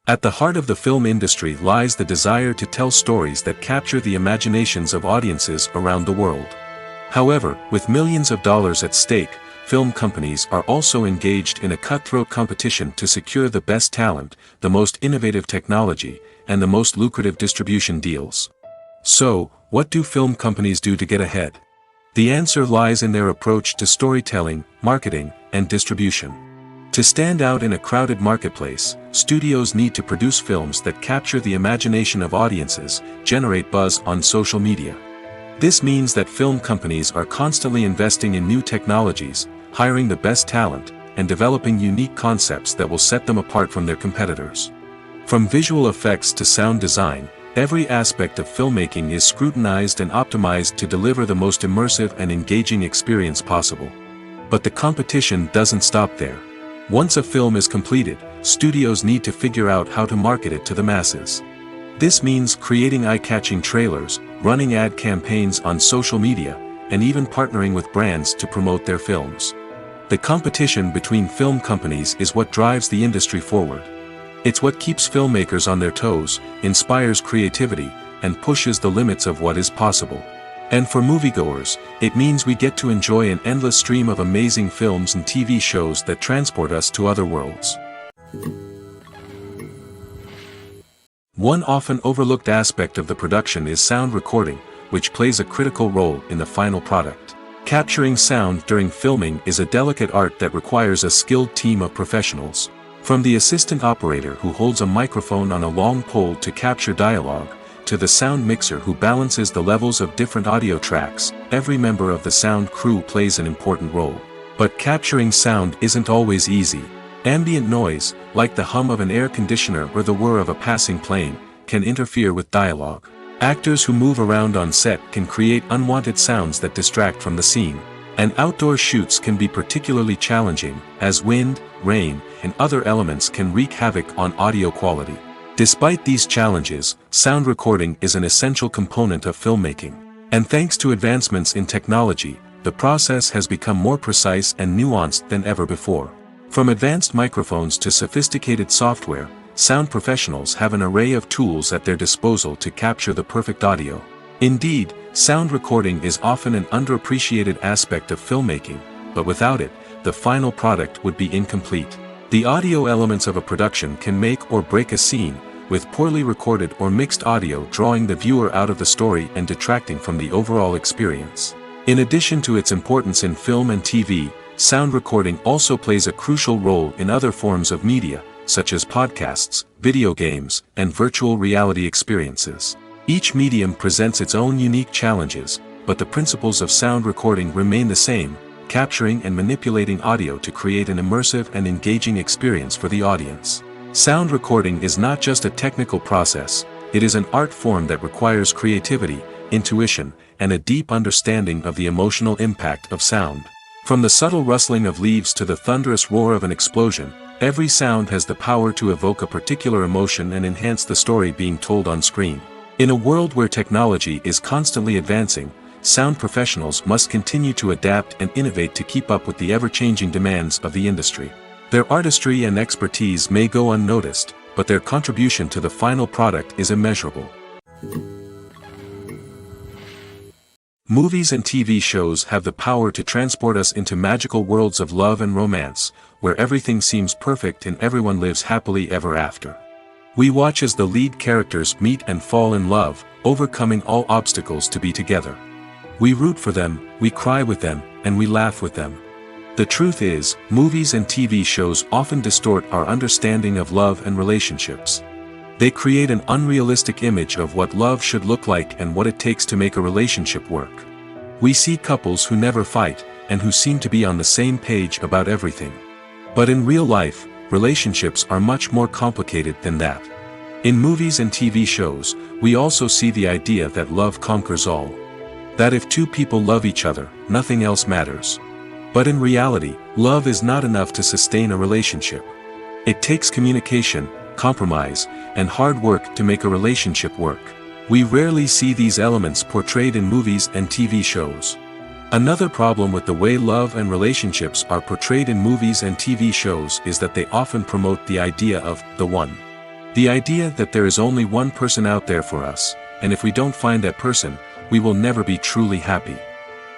At the heart of the film industry lies the desire to tell stories that capture the imaginations of audiences around the world. However, with millions of dollars at stake, film companies are also engaged in a cutthroat competition to secure the best talent, the most innovative technology, and the most lucrative distribution deals. So, what do film companies do to get ahead? The answer lies in their approach to storytelling, marketing, and distribution. To stand out in a crowded marketplace, studios need to produce films that capture the imagination of audiences, generate buzz on social media. This means that film companies are constantly investing in new technologies, hiring the best talent, and developing unique concepts that will set them apart from their competitors. From visual effects to sound design, every aspect of filmmaking is scrutinized and optimized to deliver the most immersive and engaging experience possible. But the competition doesn't stop there. Once a film is completed, studios need to figure out how to market it to the masses. This means creating eye-catching trailers, running ad campaigns on social media, and even partnering with brands to promote their films. The competition between film companies is what drives the industry forward. It's what keeps filmmakers on their toes, inspires creativity, and pushes the limits of what is possible. And for moviegoers, it means we get to enjoy an endless stream of amazing films and TV shows that transport us to other worlds. One often overlooked aspect of the production is sound recording, which plays a critical role in the final product. Capturing sound during filming is a delicate art that requires a skilled team of professionals. From the assistant operator who holds a microphone on a long pole to capture dialogue, to the sound mixer who balances the levels of different audio tracks, every member of the sound crew plays an important role. But capturing sound isn't always easy. Ambient noise, like the hum of an air conditioner or the whir of a passing plane, can interfere with dialogue. Actors who move around on set can create unwanted sounds that distract from the scene. And outdoor shoots can be particularly challenging, as wind, rain, and other elements can wreak havoc on audio quality. Despite these challenges, sound recording is an essential component of filmmaking. And thanks to advancements in technology, the process has become more precise and nuanced than ever before. From advanced microphones to sophisticated software, sound professionals have an array of tools at their disposal to capture the perfect audio. Indeed, sound recording is often an underappreciated aspect of filmmaking, but without it, the final product would be incomplete. The audio elements of a production can make or break a scene, with poorly recorded or mixed audio drawing the viewer out of the story and detracting from the overall experience. In addition to its importance in film and TV, sound recording also plays a crucial role in other forms of media, such as podcasts, video games, and virtual reality experiences. Each medium presents its own unique challenges, but the principles of sound recording remain the same: capturing and manipulating audio to create an immersive and engaging experience for the audience. Sound recording is not just a technical process, it is an art form that requires creativity, intuition, and a deep understanding of the emotional impact of sound. From the subtle rustling of leaves to the thunderous roar of an explosion, every sound has the power to evoke a particular emotion and enhance the story being told on screen. In a world where technology is constantly advancing, sound professionals must continue to adapt and innovate to keep up with the ever-changing demands of the industry. Their artistry and expertise may go unnoticed, but their contribution to the final product is immeasurable. Movies and TV shows have the power to transport us into magical worlds of love and romance, where everything seems perfect and everyone lives happily ever after. We watch as the lead characters meet and fall in love, overcoming all obstacles to be together. We root for them, we cry with them, and we laugh with them. The truth is, movies and TV shows often distort our understanding of love and relationships. They create an unrealistic image of what love should look like and what it takes to make a relationship work. We see couples who never fight, and who seem to be on the same page about everything. But in real life, relationships are much more complicated than that. In movies and TV shows, we also see the idea that love conquers all. That if two people love each other, nothing else matters. But in reality, love is not enough to sustain a relationship. It takes communication, compromise, and hard work to make a relationship work. We rarely see these elements portrayed in movies and TV shows. Another problem with the way love and relationships are portrayed in movies and TV shows is that they often promote the idea of the one. The idea that there is only one person out there for us, and if we don't find that person, we will never be truly happy.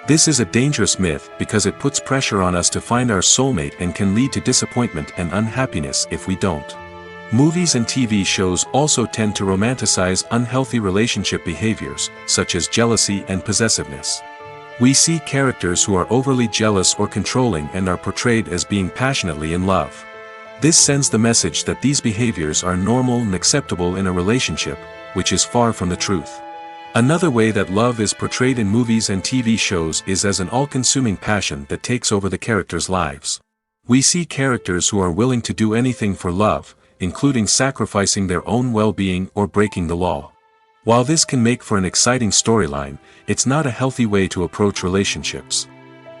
This is a dangerous myth because it puts pressure on us to find our soulmate and can lead to disappointment and unhappiness if we don't. Movies and TV shows also tend to romanticize unhealthy relationship behaviors, such as jealousy and possessiveness. We see characters who are overly jealous or controlling and are portrayed as being passionately in love. This sends the message that these behaviors are normal and acceptable in a relationship, which is far from the truth. Another way that love is portrayed in movies and TV shows is as an all-consuming passion that takes over the characters' lives. We see characters who are willing to do anything for love, including sacrificing their own well-being or breaking the law. While this can make for an exciting storyline, it's not a healthy way to approach relationships.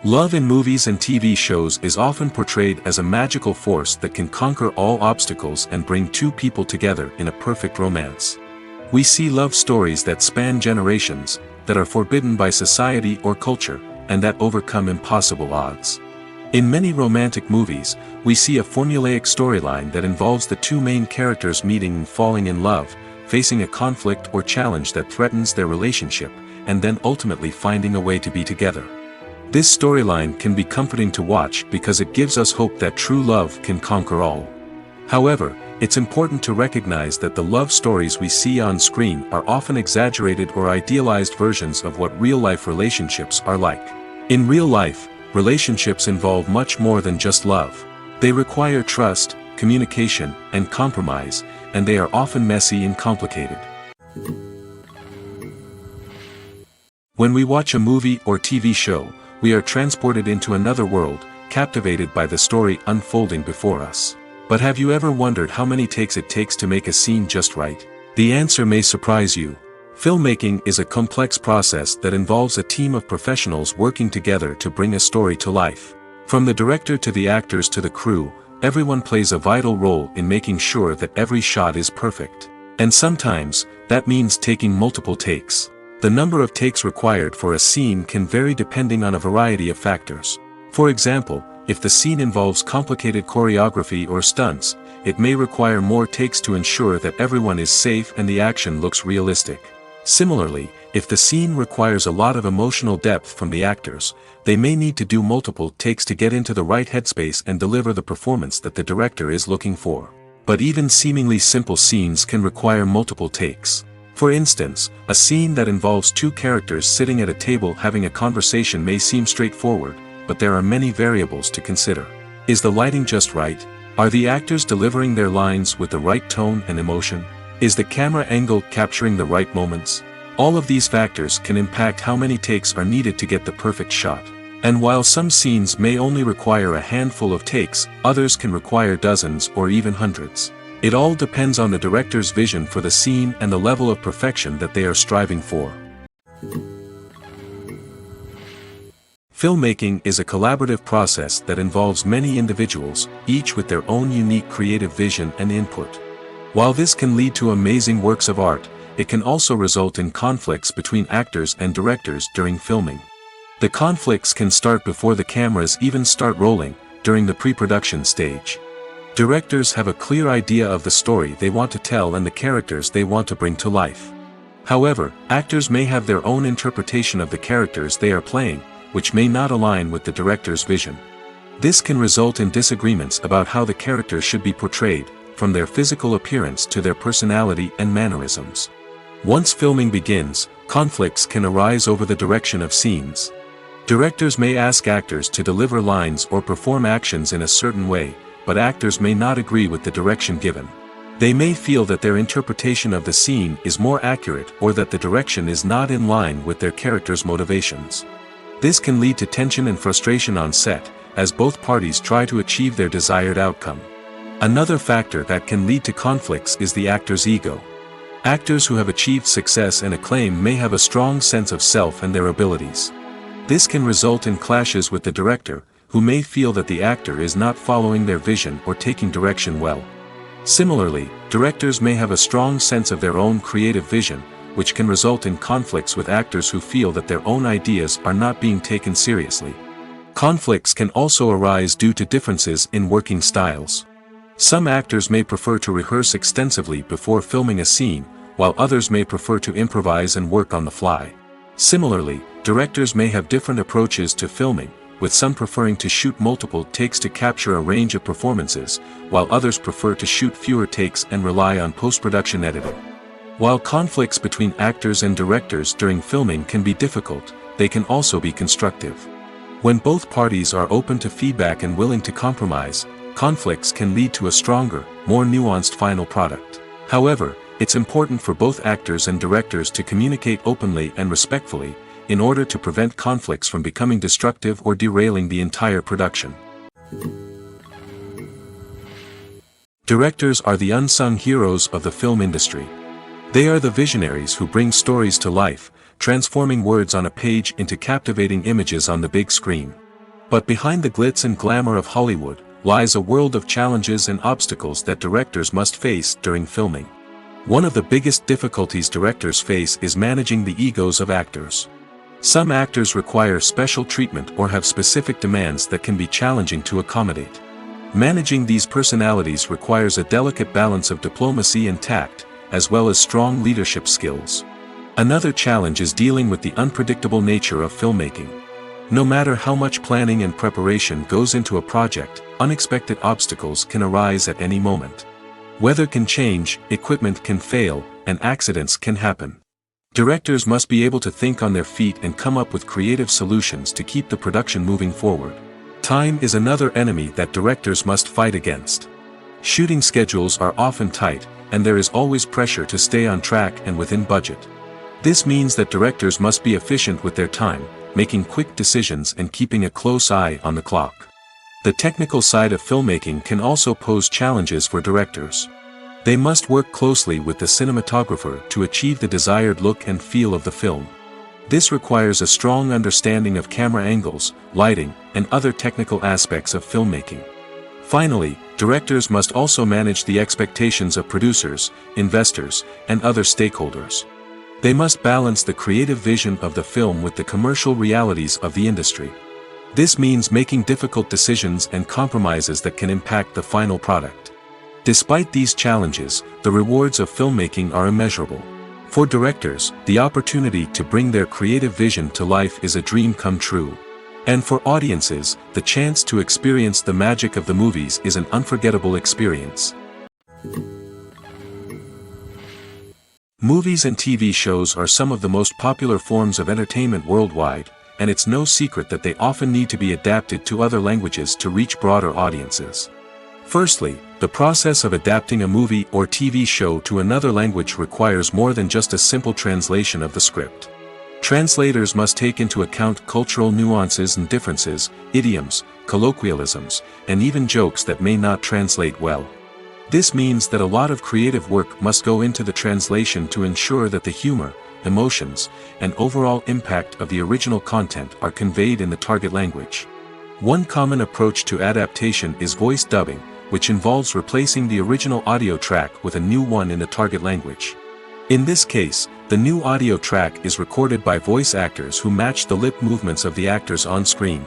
Love in movies and TV shows is often portrayed as a magical force that can conquer all obstacles and bring two people together in a perfect romance. We see love stories that span generations, that are forbidden by society or culture, and that overcome impossible odds. In many romantic movies, we see a formulaic storyline that involves the two main characters meeting and falling in love, facing a conflict or challenge that threatens their relationship, and then ultimately finding a way to be together. This storyline can be comforting to watch because it gives us hope that true love can conquer all. However, it's important to recognize that the love stories we see on screen are often exaggerated or idealized versions of what real-life relationships are like. In real life, relationships involve much more than just love. They require trust, communication, and compromise, and they are often messy and complicated. When we watch a movie or TV show, we are transported into another world, captivated by the story unfolding before us. But have you ever wondered how many takes it takes to make a scene just right? The answer may surprise you. Filmmaking is a complex process that involves a team of professionals working together to bring a story to life. From the director to the actors to the crew, everyone plays a vital role in making sure that every shot is perfect. And sometimes, that means taking multiple takes. The number of takes required for a scene can vary depending on a variety of factors. For example, if the scene involves complicated choreography or stunts, it may require more takes to ensure that everyone is safe and the action looks realistic. Similarly, if the scene requires a lot of emotional depth from the actors, they may need to do multiple takes to get into the right headspace and deliver the performance that the director is looking for. But even seemingly simple scenes can require multiple takes. For instance, a scene that involves two characters sitting at a table having a conversation may seem straightforward, but there are many variables to consider. Is the lighting just right? Are the actors delivering their lines with the right tone and emotion? Is the camera angle capturing the right moments? All of these factors can impact how many takes are needed to get the perfect shot. And while some scenes may only require a handful of takes, others can require dozens or even hundreds. It all depends on the director's vision for the scene and the level of perfection that they are striving for. Filmmaking is a collaborative process that involves many individuals, each with their own unique creative vision and input. While this can lead to amazing works of art, it can also result in conflicts between actors and directors during filming. The conflicts can start before the cameras even start rolling, during the pre-production stage. Directors have a clear idea of the story they want to tell and the characters they want to bring to life. However, actors may have their own interpretation of the characters they are playing, which may not align with the director's vision. This can result in disagreements about how the characters should be portrayed, from their physical appearance to their personality and mannerisms. Once filming begins, conflicts can arise over the direction of scenes. Directors may ask actors to deliver lines or perform actions in a certain way, but actors may not agree with the direction given. They may feel that their interpretation of the scene is more accurate or that the direction is not in line with their character's motivations. This can lead to tension and frustration on set, as both parties try to achieve their desired outcome. Another factor that can lead to conflicts is the actor's ego. Actors who have achieved success and acclaim may have a strong sense of self and their abilities. This can result in clashes with the director, who may feel that the actor is not following their vision or taking direction well. Similarly, directors may have a strong sense of their own creative vision, which can result in conflicts with actors who feel that their own ideas are not being taken seriously. Conflicts can also arise due to differences in working styles. Some actors may prefer to rehearse extensively before filming a scene, while others may prefer to improvise and work on the fly. Similarly, directors may have different approaches to filming, with some preferring to shoot multiple takes to capture a range of performances, while others prefer to shoot fewer takes and rely on post-production editing. While conflicts between actors and directors during filming can be difficult, they can also be constructive. When both parties are open to feedback and willing to compromise, conflicts can lead to a stronger, more nuanced final product. However, it's important for both actors and directors to communicate openly and respectfully, in order to prevent conflicts from becoming destructive or derailing the entire production. Directors are the unsung heroes of the film industry. They are the visionaries who bring stories to life, transforming words on a page into captivating images on the big screen. But behind the glitz and glamour of Hollywood lies a world of challenges and obstacles that directors must face during filming. One of the biggest difficulties directors face is managing the egos of actors. Some actors require special treatment or have specific demands that can be challenging to accommodate. Managing these personalities requires a delicate balance of diplomacy and tact, as well as strong leadership skills. Another challenge is dealing with the unpredictable nature of filmmaking. No matter how much planning and preparation goes into a project, unexpected obstacles can arise at any moment. Weather can change, equipment can fail, and accidents can happen. Directors must be able to think on their feet and come up with creative solutions to keep the production moving forward. Time is another enemy that directors must fight against. Shooting schedules are often tight, and there is always pressure to stay on track and within budget. This means that directors must be efficient with their time, making quick decisions and keeping a close eye on the clock. The technical side of filmmaking can also pose challenges for directors. They must work closely with the cinematographer to achieve the desired look and feel of the film. This requires a strong understanding of camera angles, lighting, and other technical aspects of filmmaking. Finally, directors must also manage the expectations of producers, investors, and other stakeholders. They must balance the creative vision of the film with the commercial realities of the industry. This means making difficult decisions and compromises that can impact the final product. Despite these challenges, the rewards of filmmaking are immeasurable. For directors, the opportunity to bring their creative vision to life is a dream come true. And for audiences, the chance to experience the magic of the movies is an unforgettable experience. Movies and TV shows are some of the most popular forms of entertainment worldwide, and it's no secret that they often need to be adapted to other languages to reach broader audiences. Firstly, the process of adapting a movie or TV show to another language requires more than just a simple translation of the script. Translators must take into account cultural nuances and differences, idioms, colloquialisms, and even jokes that may not translate well. This means that a lot of creative work must go into the translation to ensure that the humor, emotions, and overall impact of the original content are conveyed in the target language. One common approach to adaptation is voice dubbing, which involves replacing the original audio track with a new one in the target language. In this case, the new audio track is recorded by voice actors who match the lip movements of the actors on screen.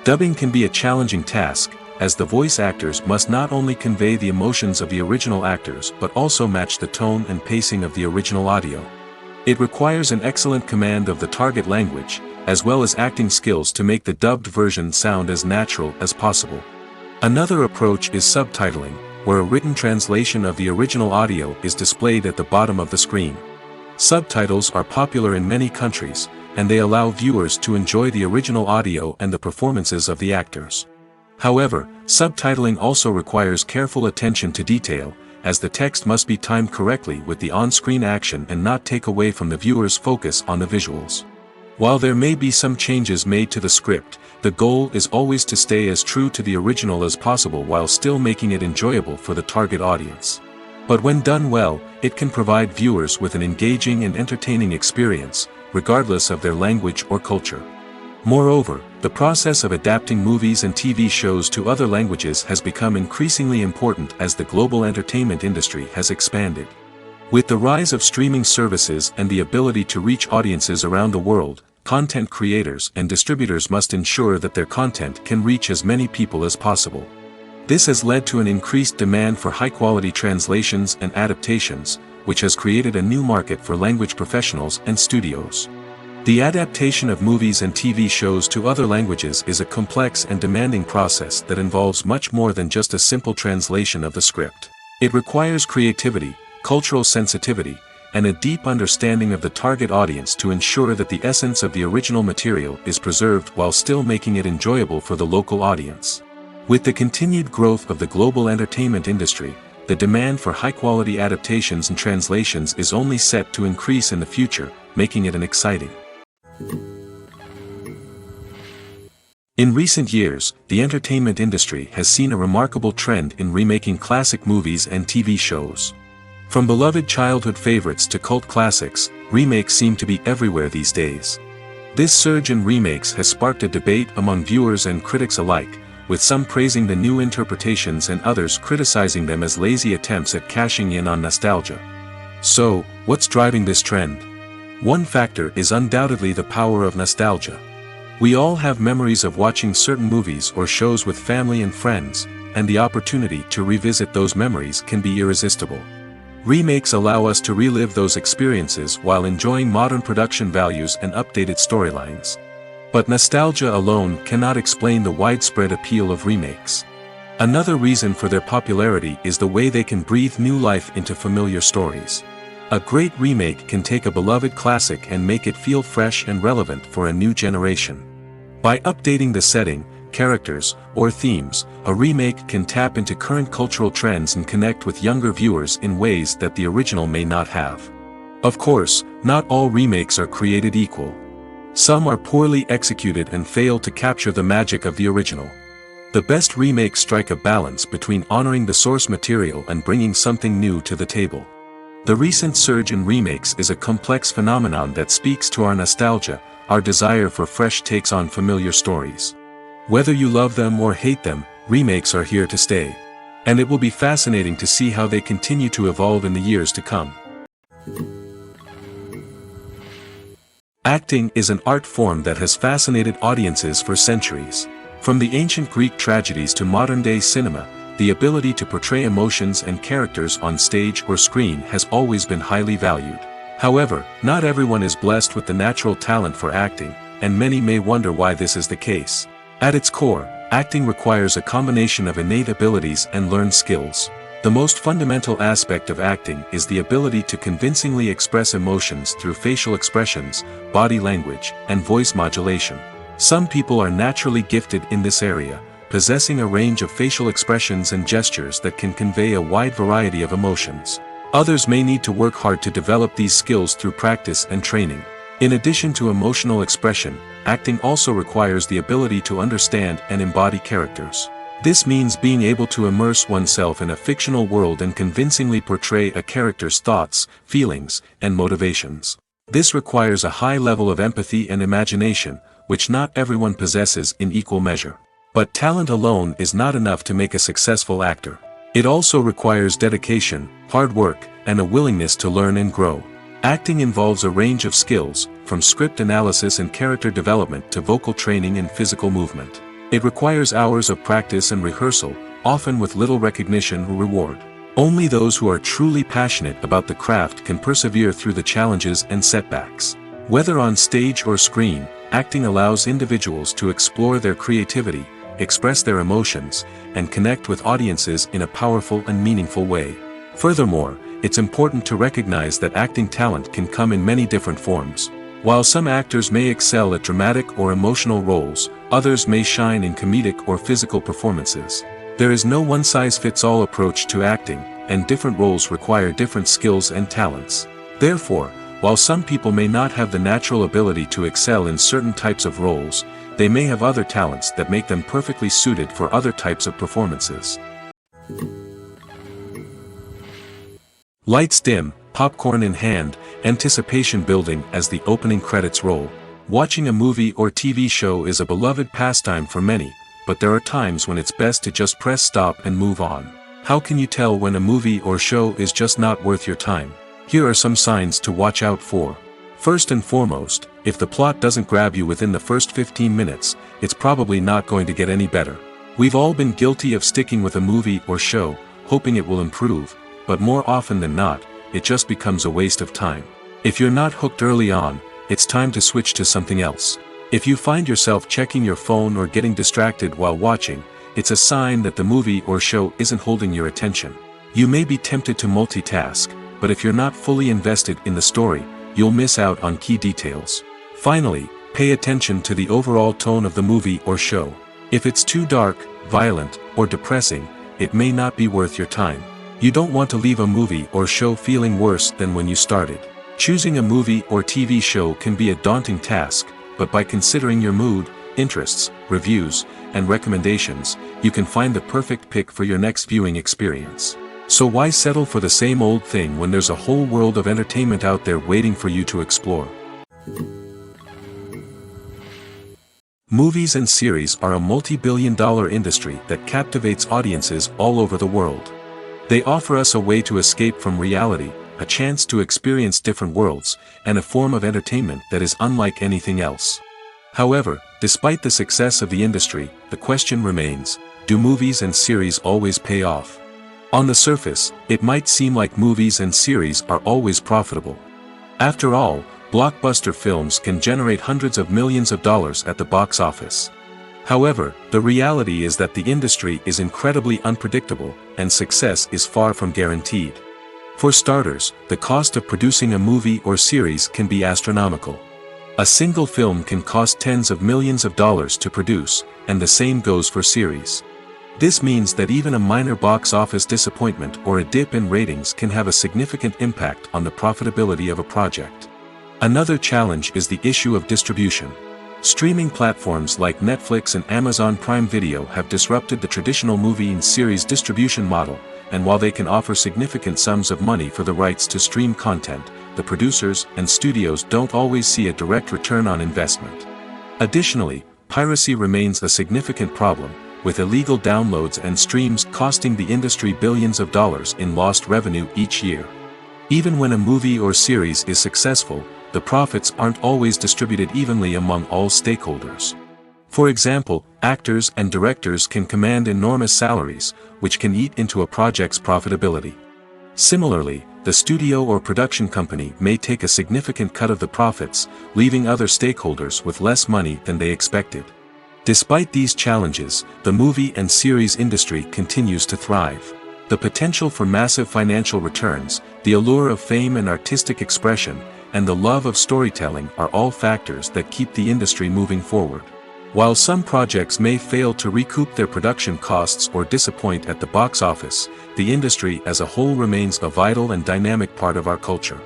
Dubbing can be a challenging task, as the voice actors must not only convey the emotions of the original actors but also match the tone and pacing of the original audio. It requires an excellent command of the target language, as well as acting skills to make the dubbed version sound as natural as possible. Another approach is subtitling, where a written translation of the original audio is displayed at the bottom of the screen. Subtitles are popular in many countries, and they allow viewers to enjoy the original audio and the performances of the actors. However, subtitling also requires careful attention to detail, as the text must be timed correctly with the on-screen action and not take away from the viewer's focus on the visuals. While there may be some changes made to the script, the goal is always to stay as true to the original as possible while still making it enjoyable for the target audience. But when done well, it can provide viewers with an engaging and entertaining experience, regardless of their language or culture. Moreover, the process of adapting movies and TV shows to other languages has become increasingly important as the global entertainment industry has expanded. With the rise of streaming services and the ability to reach audiences around the world, content creators and distributors must ensure that their content can reach as many people as possible. This has led to an increased demand for high-quality translations and adaptations, which has created a new market for language professionals and studios. The adaptation of movies and TV shows to other languages is a complex and demanding process that involves much more than just a simple translation of the script. It requires creativity, cultural sensitivity, and a deep understanding of the target audience to ensure that the essence of the original material is preserved while still making it enjoyable for the local audience. With the continued growth of the global entertainment industry, the demand for high-quality adaptations and translations is only set to increase in the future, making it an exciting. In recent years, the entertainment industry has seen a remarkable trend in remaking classic movies and TV shows. From beloved childhood favorites to cult classics, remakes seem to be everywhere these days. This surge in remakes has sparked a debate among viewers and critics alike, with some praising the new interpretations and others criticizing them as lazy attempts at cashing in on nostalgia. So, what's driving this trend? One factor is undoubtedly the power of nostalgia. We all have memories of watching certain movies or shows with family and friends, and the opportunity to revisit those memories can be irresistible. Remakes allow us to relive those experiences while enjoying modern production values and updated storylines. But nostalgia alone cannot explain the widespread appeal of remakes. Another reason for their popularity is the way they can breathe new life into familiar stories. A great remake can take a beloved classic and make it feel fresh and relevant for a new generation. By updating the setting, characters, or themes, a remake can tap into current cultural trends and connect with younger viewers in ways that the original may not have. Of course, not all remakes are created equal. Some are poorly executed and fail to capture the magic of the original. The best remakes strike a balance between honoring the source material and bringing something new to the table. The recent surge in remakes is a complex phenomenon that speaks to our nostalgia, our desire for fresh takes on familiar stories. Whether you love them or hate them, remakes are here to stay. And it will be fascinating to see how they continue to evolve in the years to come. Acting is an art form that has fascinated audiences for centuries. From the ancient Greek tragedies to modern-day cinema, the ability to portray emotions and characters on stage or screen has always been highly valued. However, not everyone is blessed with the natural talent for acting, and many may wonder why this is the case. At its core, acting requires a combination of innate abilities and learned skills. The most fundamental aspect of acting is the ability to convincingly express emotions through facial expressions, body language, and voice modulation. Some people are naturally gifted in this area, possessing a range of facial expressions and gestures that can convey a wide variety of emotions. Others may need to work hard to develop these skills through practice and training. In addition to emotional expression, acting also requires the ability to understand and embody characters. This means being able to immerse oneself in a fictional world and convincingly portray a character's thoughts, feelings, and motivations. This requires a high level of empathy and imagination, which not everyone possesses in equal measure. But talent alone is not enough to make a successful actor. It also requires dedication, hard work, and a willingness to learn and grow. Acting involves a range of skills, from script analysis and character development to vocal training and physical movement. It requires hours of practice and rehearsal, often with little recognition or reward. Only those who are truly passionate about the craft can persevere through the challenges and setbacks. Whether on stage or screen, acting allows individuals to explore their creativity, express their emotions, and connect with audiences in a powerful and meaningful way. Furthermore, it's important to recognize that acting talent can come in many different forms. While some actors may excel at dramatic or emotional roles, others may shine in comedic or physical performances. There is no one-size-fits-all approach to acting, and different roles require different skills and talents. Therefore, while some people may not have the natural ability to excel in certain types of roles, they may have other talents that make them perfectly suited for other types of performances. Lights dim, popcorn in hand, anticipation building as the opening credits roll. Watching a movie or TV show is a beloved pastime for many, but there are times when it's best to just press stop and move on. How can you tell when a movie or show is just not worth your time? Here are some signs to watch out for. First and foremost, if the plot doesn't grab you within the first 15 minutes, it's probably not going to get any better. We've all been guilty of sticking with a movie or show, hoping it will improve, but more often than not, it just becomes a waste of time. If you're not hooked early on, it's time to switch to something else. If you find yourself checking your phone or getting distracted while watching, it's a sign that the movie or show isn't holding your attention. You may be tempted to multitask, but if you're not fully invested in the story, you'll miss out on key details. Finally, pay attention to the overall tone of the movie or show. If it's too dark, violent, or depressing, it may not be worth your time. You don't want to leave a movie or show feeling worse than when you started. Choosing a movie or TV show can be a daunting task, but by considering your mood, interests, reviews, and recommendations, you can find the perfect pick for your next viewing experience. So why settle for the same old thing when there's a whole world of entertainment out there waiting for you to explore? Movies and series are a multi-billion-dollar industry that captivates audiences all over the world. They offer us a way to escape from reality, a chance to experience different worlds, and a form of entertainment that is unlike anything else. However, despite the success of the industry, the question remains, do movies and series always pay off? On the surface, it might seem like movies and series are always profitable. After all, blockbuster films can generate hundreds of millions of dollars at the box office. However, the reality is that the industry is incredibly unpredictable, and success is far from guaranteed. For starters, the cost of producing a movie or series can be astronomical. A single film can cost tens of millions of dollars to produce, and the same goes for series. This means that even a minor box office disappointment or a dip in ratings can have a significant impact on the profitability of a project. Another challenge is the issue of distribution. Streaming platforms like Netflix and Amazon Prime Video have disrupted the traditional movie and series distribution model, and while they can offer significant sums of money for the rights to stream content, the producers and studios don't always see a direct return on investment. Additionally, piracy remains a significant problem, with illegal downloads and streams costing the industry billions of dollars in lost revenue each year. Even when a movie or series is successful, the profits aren't always distributed evenly among all stakeholders. For example, actors and directors can command enormous salaries, which can eat into a project's profitability. Similarly, the studio or production company may take a significant cut of the profits, leaving other stakeholders with less money than they expected. Despite these challenges, the movie and series industry continues to thrive. The potential for massive financial returns, the allure of fame and artistic expression, and the love of storytelling are all factors that keep the industry moving forward. While some projects may fail to recoup their production costs or disappoint at the box office, the industry as a whole remains a vital and dynamic part of our culture.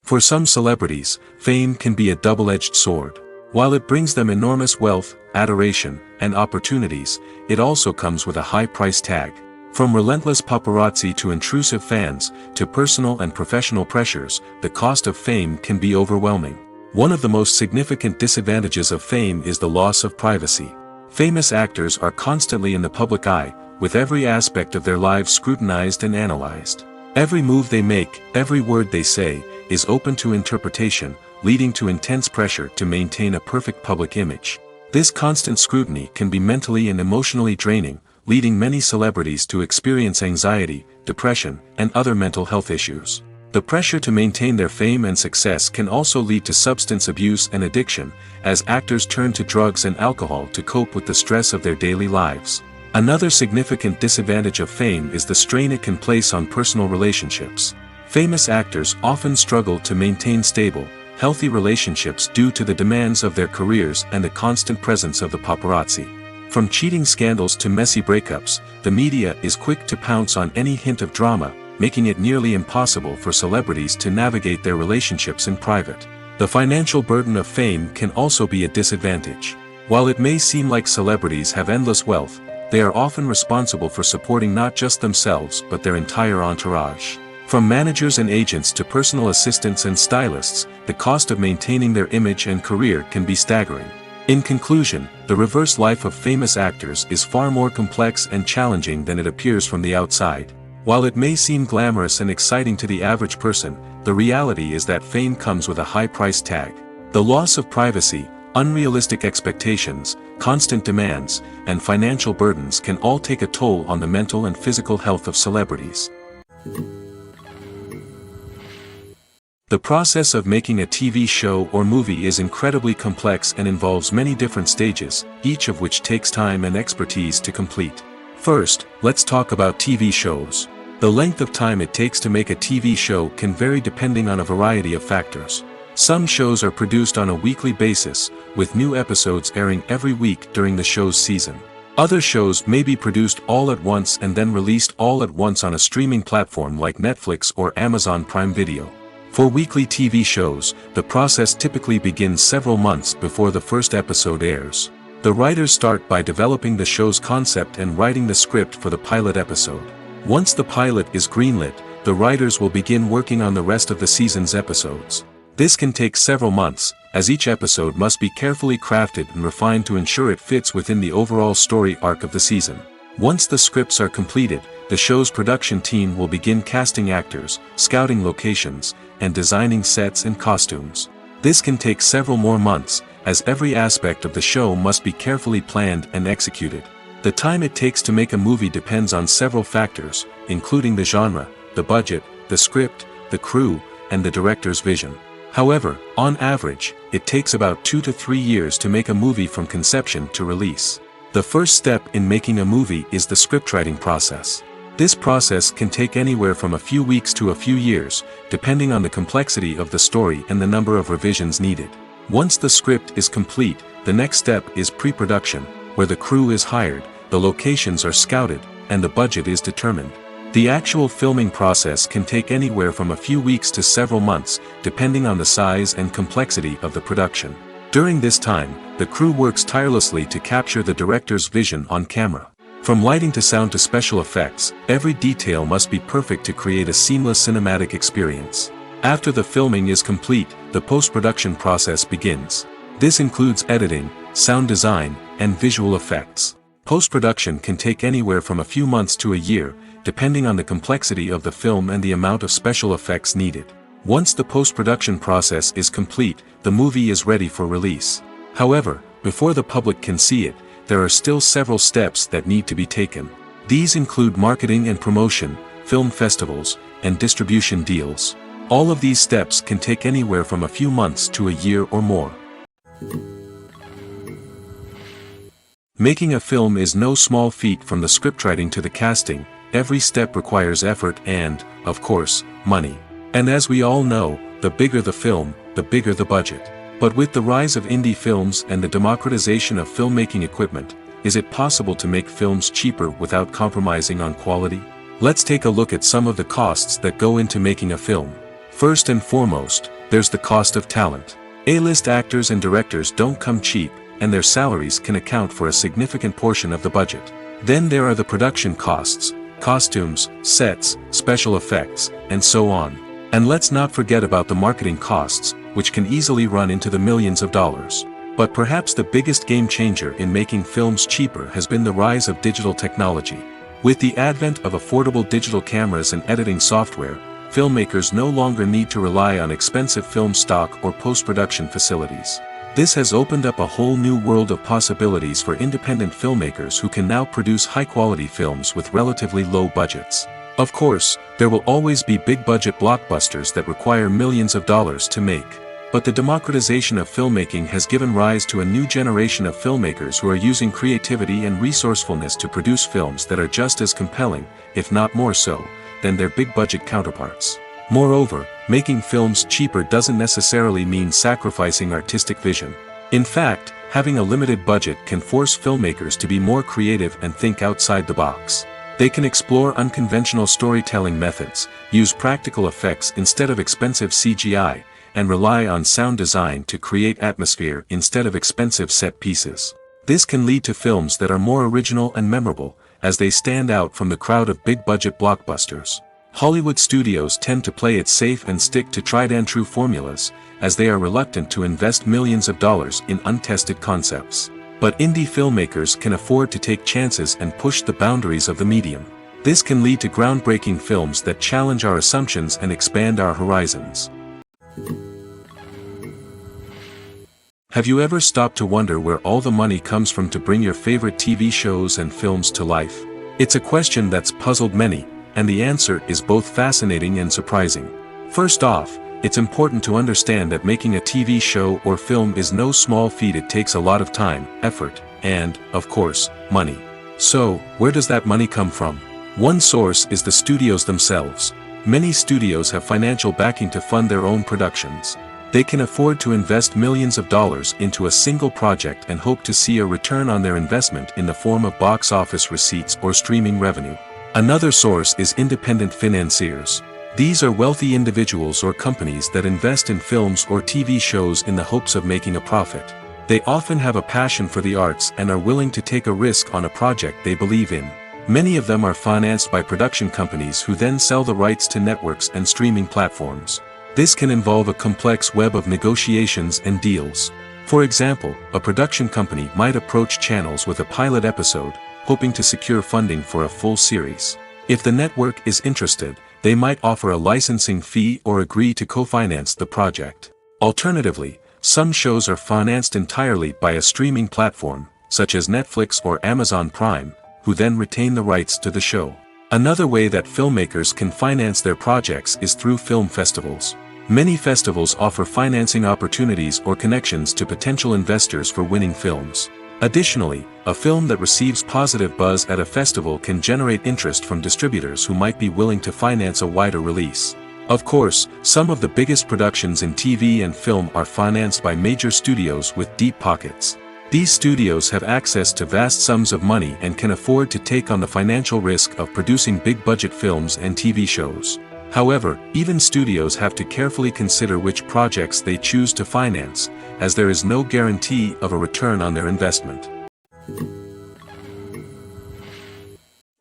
For some celebrities, fame can be a double-edged sword. While it brings them enormous wealth, adoration, and opportunities, it also comes with a high price tag. From relentless paparazzi to intrusive fans, to personal and professional pressures, the cost of fame can be overwhelming. One of the most significant disadvantages of fame is the loss of privacy. Famous actors are constantly in the public eye, with every aspect of their lives scrutinized and analyzed. Every move they make, every word they say, is open to interpretation, leading to intense pressure to maintain a perfect public image. This constant scrutiny can be mentally and emotionally draining, leading many celebrities to experience anxiety, depression, and other mental health issues. The pressure to maintain their fame and success can also lead to substance abuse and addiction, as actors turn to drugs and alcohol to cope with the stress of their daily lives. Another significant disadvantage of fame is the strain it can place on personal relationships. Famous actors often struggle to maintain stable, healthy relationships due to the demands of their careers and the constant presence of the paparazzi. From cheating scandals to messy breakups, the media is quick to pounce on any hint of drama, making it nearly impossible for celebrities to navigate their relationships in private. The financial burden of fame can also be a disadvantage. While it may seem like celebrities have endless wealth, they are often responsible for supporting not just themselves but their entire entourage. From managers and agents to personal assistants and stylists, the cost of maintaining their image and career can be staggering. In conclusion, the reverse life of famous actors is far more complex and challenging than it appears from the outside. While it may seem glamorous and exciting to the average person, the reality is that fame comes with a high price tag. The loss of privacy, unrealistic expectations, constant demands, and financial burdens can all take a toll on the mental and physical health of celebrities. The process of making a TV show or movie is incredibly complex and involves many different stages, each of which takes time and expertise to complete. First, let's talk about TV shows. The length of time it takes to make a TV show can vary depending on a variety of factors. Some shows are produced on a weekly basis, with new episodes airing every week during the show's season. Other shows may be produced all at once and then released all at once on a streaming platform like Netflix or Amazon Prime Video. For weekly TV shows, the process typically begins several months before the first episode airs. The writers start by developing the show's concept and writing the script for the pilot episode. Once the pilot is greenlit, the writers will begin working on the rest of the season's episodes. This can take several months, as each episode must be carefully crafted and refined to ensure it fits within the overall story arc of the season. Once the scripts are completed, the show's production team will begin casting actors, scouting locations, and designing sets and costumes. This can take several more months, as every aspect of the show must be carefully planned and executed. The time it takes to make a movie depends on several factors, including the genre, the budget, the script, the crew, and the director's vision. However, on average, it takes about 2 to 3 years to make a movie from conception to release. The first step in making a movie is the scriptwriting process. This process can take anywhere from a few weeks to a few years, depending on the complexity of the story and the number of revisions needed. Once the script is complete, the next step is pre-production, where the crew is hired, the locations are scouted, and the budget is determined. The actual filming process can take anywhere from a few weeks to several months, depending on the size and complexity of the production. During this time, the crew works tirelessly to capture the director's vision on camera. From lighting to sound to special effects, every detail must be perfect to create a seamless cinematic experience. After the filming is complete, the post-production process begins. This includes editing, sound design, and visual effects. Post-production can take anywhere from a few months to a year, depending on the complexity of the film and the amount of special effects needed. Once the post-production process is complete, the movie is ready for release. However, before the public can see it, there are still several steps that need to be taken. These include marketing and promotion, film festivals, and distribution deals. All of these steps can take anywhere from a few months to a year or more. Making a film is no small feat. From the scriptwriting to the casting, every step requires effort and, of course, money. And as we all know, the bigger the film, the bigger the budget. But with the rise of indie films and the democratization of filmmaking equipment, is it possible to make films cheaper without compromising on quality? Let's take a look at some of the costs that go into making a film. First and foremost, there's the cost of talent. A-list actors and directors don't come cheap, and their salaries can account for a significant portion of the budget. Then there are the production costs, costumes, sets, special effects, and so on. And let's not forget about the marketing costs, which can easily run into the millions of dollars. But perhaps the biggest game changer in making films cheaper has been the rise of digital technology. With the advent of affordable digital cameras and editing software, filmmakers no longer need to rely on expensive film stock or post-production facilities. This has opened up a whole new world of possibilities for independent filmmakers who can now produce high-quality films with relatively low budgets. Of course, there will always be big-budget blockbusters that require millions of dollars to make. But the democratization of filmmaking has given rise to a new generation of filmmakers who are using creativity and resourcefulness to produce films that are just as compelling, if not more so, than their big-budget counterparts. Moreover, making films cheaper doesn't necessarily mean sacrificing artistic vision. In fact, having a limited budget can force filmmakers to be more creative and think outside the box. They can explore unconventional storytelling methods, use practical effects instead of expensive CGI, and rely on sound design to create atmosphere instead of expensive set pieces. This can lead to films that are more original and memorable, as they stand out from the crowd of big-budget blockbusters. Hollywood studios tend to play it safe and stick to tried-and-true formulas, as they are reluctant to invest millions of dollars in untested concepts. But indie filmmakers can afford to take chances and push the boundaries of the medium. This can lead to groundbreaking films that challenge our assumptions and expand our horizons. Have you ever stopped to wonder where all the money comes from to bring your favorite TV shows and films to life? It's a question that's puzzled many, and the answer is both fascinating and surprising. First off, it's important to understand that making a TV show or film is no small feat. It takes a lot of time, effort, and, of course, money. So, where does that money come from? One source is the studios themselves. Many studios have financial backing to fund their own productions. They can afford to invest millions of dollars into a single project and hope to see a return on their investment in the form of box office receipts or streaming revenue. Another source is independent financiers. These are wealthy individuals or companies that invest in films or TV shows in the hopes of making a profit. They often have a passion for the arts and are willing to take a risk on a project they believe in. Many of them are financed by production companies who then sell the rights to networks and streaming platforms. This can involve a complex web of negotiations and deals. For example, a production company might approach channels with a pilot episode, hoping to secure funding for a full series. If the network is interested, they might offer a licensing fee or agree to co-finance the project. Alternatively, some shows are financed entirely by a streaming platform, such as Netflix or Amazon Prime, who then retain the rights to the show. Another way that filmmakers can finance their projects is through film festivals. Many festivals offer financing opportunities or connections to potential investors for winning films. Additionally, a film that receives positive buzz at a festival can generate interest from distributors who might be willing to finance a wider release. Of course, some of the biggest productions in TV and film are financed by major studios with deep pockets. These studios have access to vast sums of money and can afford to take on the financial risk of producing big-budget films and TV shows. However, even studios have to carefully consider which projects they choose to finance, as there is no guarantee of a return on their investment.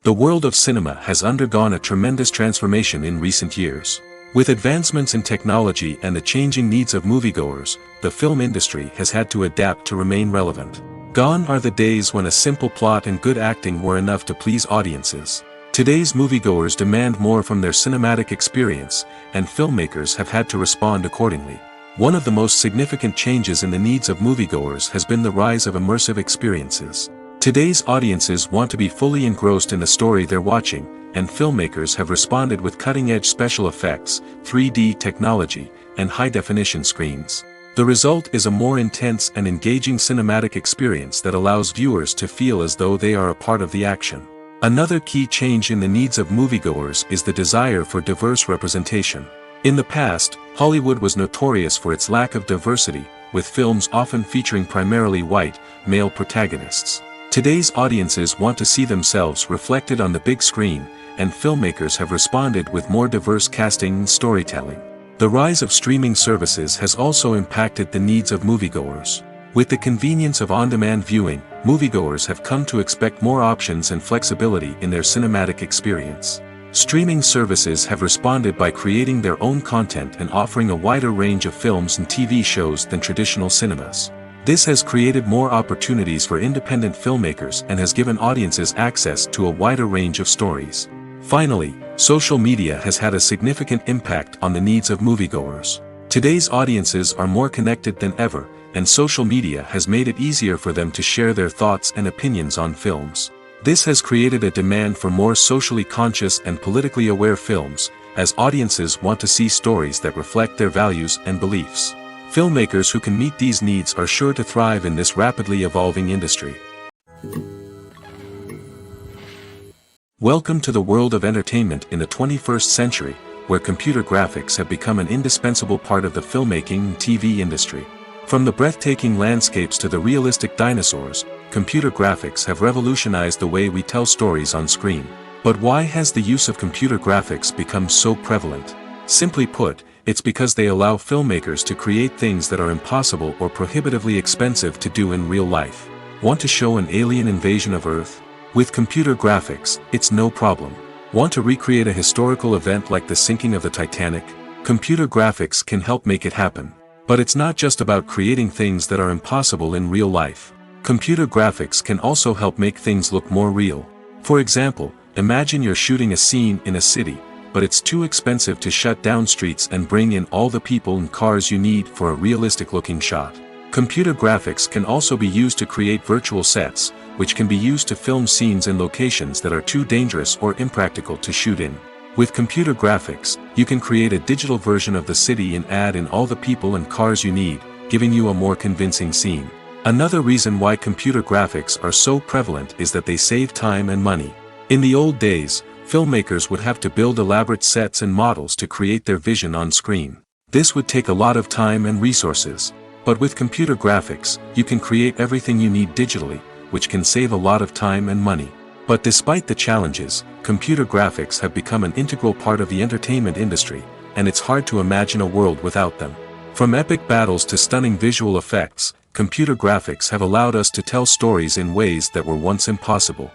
The world of cinema has undergone a tremendous transformation in recent years. With advancements in technology and the changing needs of moviegoers, the film industry has had to adapt to remain relevant. Gone are the days when a simple plot and good acting were enough to please audiences. Today's moviegoers demand more from their cinematic experience, and filmmakers have had to respond accordingly. One of the most significant changes in the needs of moviegoers has been the rise of immersive experiences. Today's audiences want to be fully engrossed in the story they're watching, and filmmakers have responded with cutting-edge special effects, 3D technology, and high-definition screens. The result is a more intense and engaging cinematic experience that allows viewers to feel as though they are a part of the action. Another key change in the needs of moviegoers is the desire for diverse representation. In the past, Hollywood was notorious for its lack of diversity, with films often featuring primarily white, male protagonists. Today's audiences want to see themselves reflected on the big screen, and filmmakers have responded with more diverse casting and storytelling. The rise of streaming services has also impacted the needs of moviegoers. With the convenience of on-demand viewing, moviegoers have come to expect more options and flexibility in their cinematic experience. Streaming services have responded by creating their own content and offering a wider range of films and TV shows than traditional cinemas. This has created more opportunities for independent filmmakers and has given audiences access to a wider range of stories. Finally, social media has had a significant impact on the needs of moviegoers. Today's audiences are more connected than ever, and social media has made it easier for them to share their thoughts and opinions on films. This has created a demand for more socially conscious and politically aware films, as audiences want to see stories that reflect their values and beliefs. Filmmakers who can meet these needs are sure to thrive in this rapidly evolving industry. Welcome to the world of entertainment in the 21st century, where computer graphics have become an indispensable part of the filmmaking and TV industry. From the breathtaking landscapes to the realistic dinosaurs, computer graphics have revolutionized the way we tell stories on screen. But why has the use of computer graphics become so prevalent? Simply put, it's because they allow filmmakers to create things that are impossible or prohibitively expensive to do in real life. Want to show an alien invasion of Earth? With computer graphics, it's no problem. Want to recreate a historical event like the sinking of the Titanic? Computer graphics can help make it happen. But it's not just about creating things that are impossible in real life. Computer graphics can also help make things look more real. For example, imagine you're shooting a scene in a city, but it's too expensive to shut down streets and bring in all the people and cars you need for a realistic-looking shot. Computer graphics can also be used to create virtual sets, which can be used to film scenes in locations that are too dangerous or impractical to shoot in. With computer graphics, you can create a digital version of the city and add in all the people and cars you need, giving you a more convincing scene. Another reason why computer graphics are so prevalent is that they save time and money. In the old days, filmmakers would have to build elaborate sets and models to create their vision on screen. This would take a lot of time and resources. But with computer graphics, you can create everything you need digitally, which can save a lot of time and money. But despite the challenges, computer graphics have become an integral part of the entertainment industry, and it's hard to imagine a world without them. From epic battles to stunning visual effects, computer graphics have allowed us to tell stories in ways that were once impossible.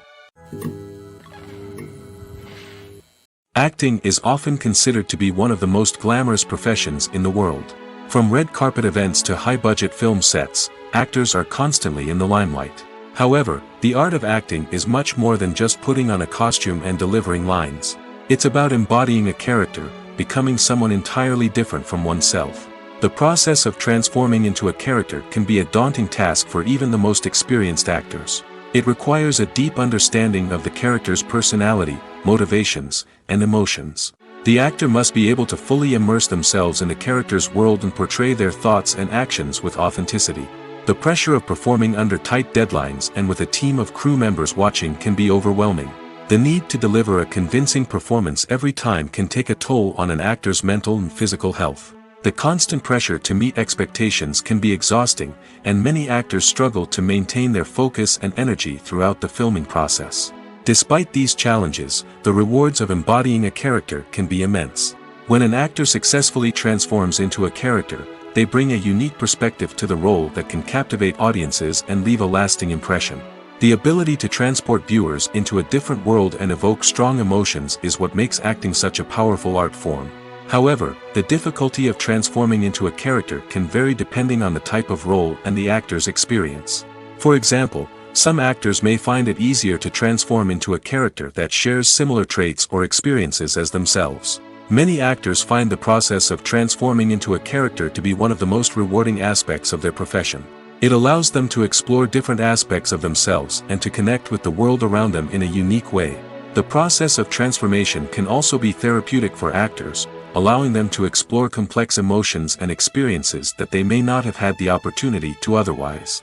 Acting is often considered to be one of the most glamorous professions in the world. From red carpet events to high-budget film sets, actors are constantly in the limelight. However, the art of acting is much more than just putting on a costume and delivering lines. It's about embodying a character, becoming someone entirely different from oneself. The process of transforming into a character can be a daunting task for even the most experienced actors. It requires a deep understanding of the character's personality, motivations, and emotions. The actor must be able to fully immerse themselves in the character's world and portray their thoughts and actions with authenticity. The pressure of performing under tight deadlines and with a team of crew members watching can be overwhelming. The need to deliver a convincing performance every time can take a toll on an actor's mental and physical health. The constant pressure to meet expectations can be exhausting, and many actors struggle to maintain their focus and energy throughout the filming process. Despite these challenges, the rewards of embodying a character can be immense. When an actor successfully transforms into a character, they bring a unique perspective to the role that can captivate audiences and leave a lasting impression. The ability to transport viewers into a different world and evoke strong emotions is what makes acting such a powerful art form. However, the difficulty of transforming into a character can vary depending on the type of role and the actor's experience. For example, some actors may find it easier to transform into a character that shares similar traits or experiences as themselves. Many actors find the process of transforming into a character to be one of the most rewarding aspects of their profession. It allows them to explore different aspects of themselves and to connect with the world around them in a unique way. The process of transformation can also be therapeutic for actors, allowing them to explore complex emotions and experiences that they may not have had the opportunity to otherwise.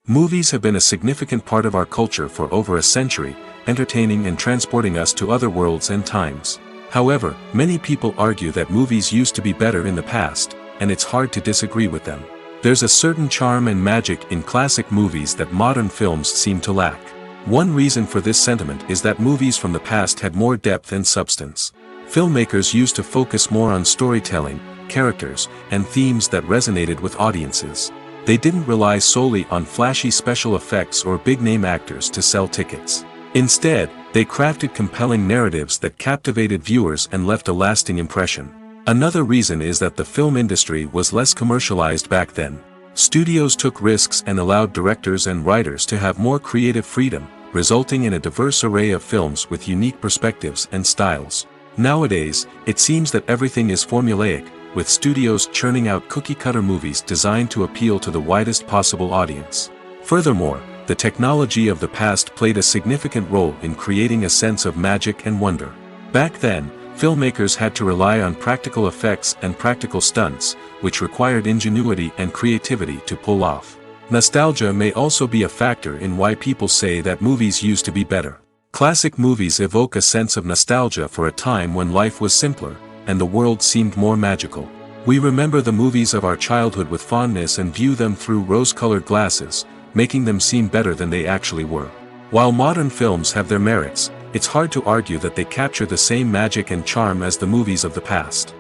Movies have been a significant part of our culture for over a century, entertaining and transporting us to other worlds and times. However, many people argue that movies used to be better in the past, and it's hard to disagree with them. There's a certain charm and magic in classic movies that modern films seem to lack. One reason for this sentiment is that movies from the past had more depth and substance. Filmmakers used to focus more on storytelling, characters, and themes that resonated with audiences. They didn't rely solely on flashy special effects or big-name actors to sell tickets. Instead, they crafted compelling narratives that captivated viewers and left a lasting impression. Another reason is that the film industry was less commercialized back then. Studios took risks and allowed directors and writers to have more creative freedom, resulting in a diverse array of films with unique perspectives and styles. Nowadays, it seems that everything is formulaic, with studios churning out cookie-cutter movies designed to appeal to the widest possible audience. Furthermore, the technology of the past played a significant role in creating a sense of magic and wonder. Back then, Filmmakers had to rely on practical effects and practical stunts, which required ingenuity and creativity to pull off. Nostalgia may also be a factor in why people say that movies used to be better. Classic movies evoke a sense of nostalgia for a time when life was simpler, and the world seemed more magical. We remember the movies of our childhood with fondness and view them through rose-colored glasses, making them seem better than they actually were. While modern films have their merits, it's hard to argue that they capture the same magic and charm as the movies of the past.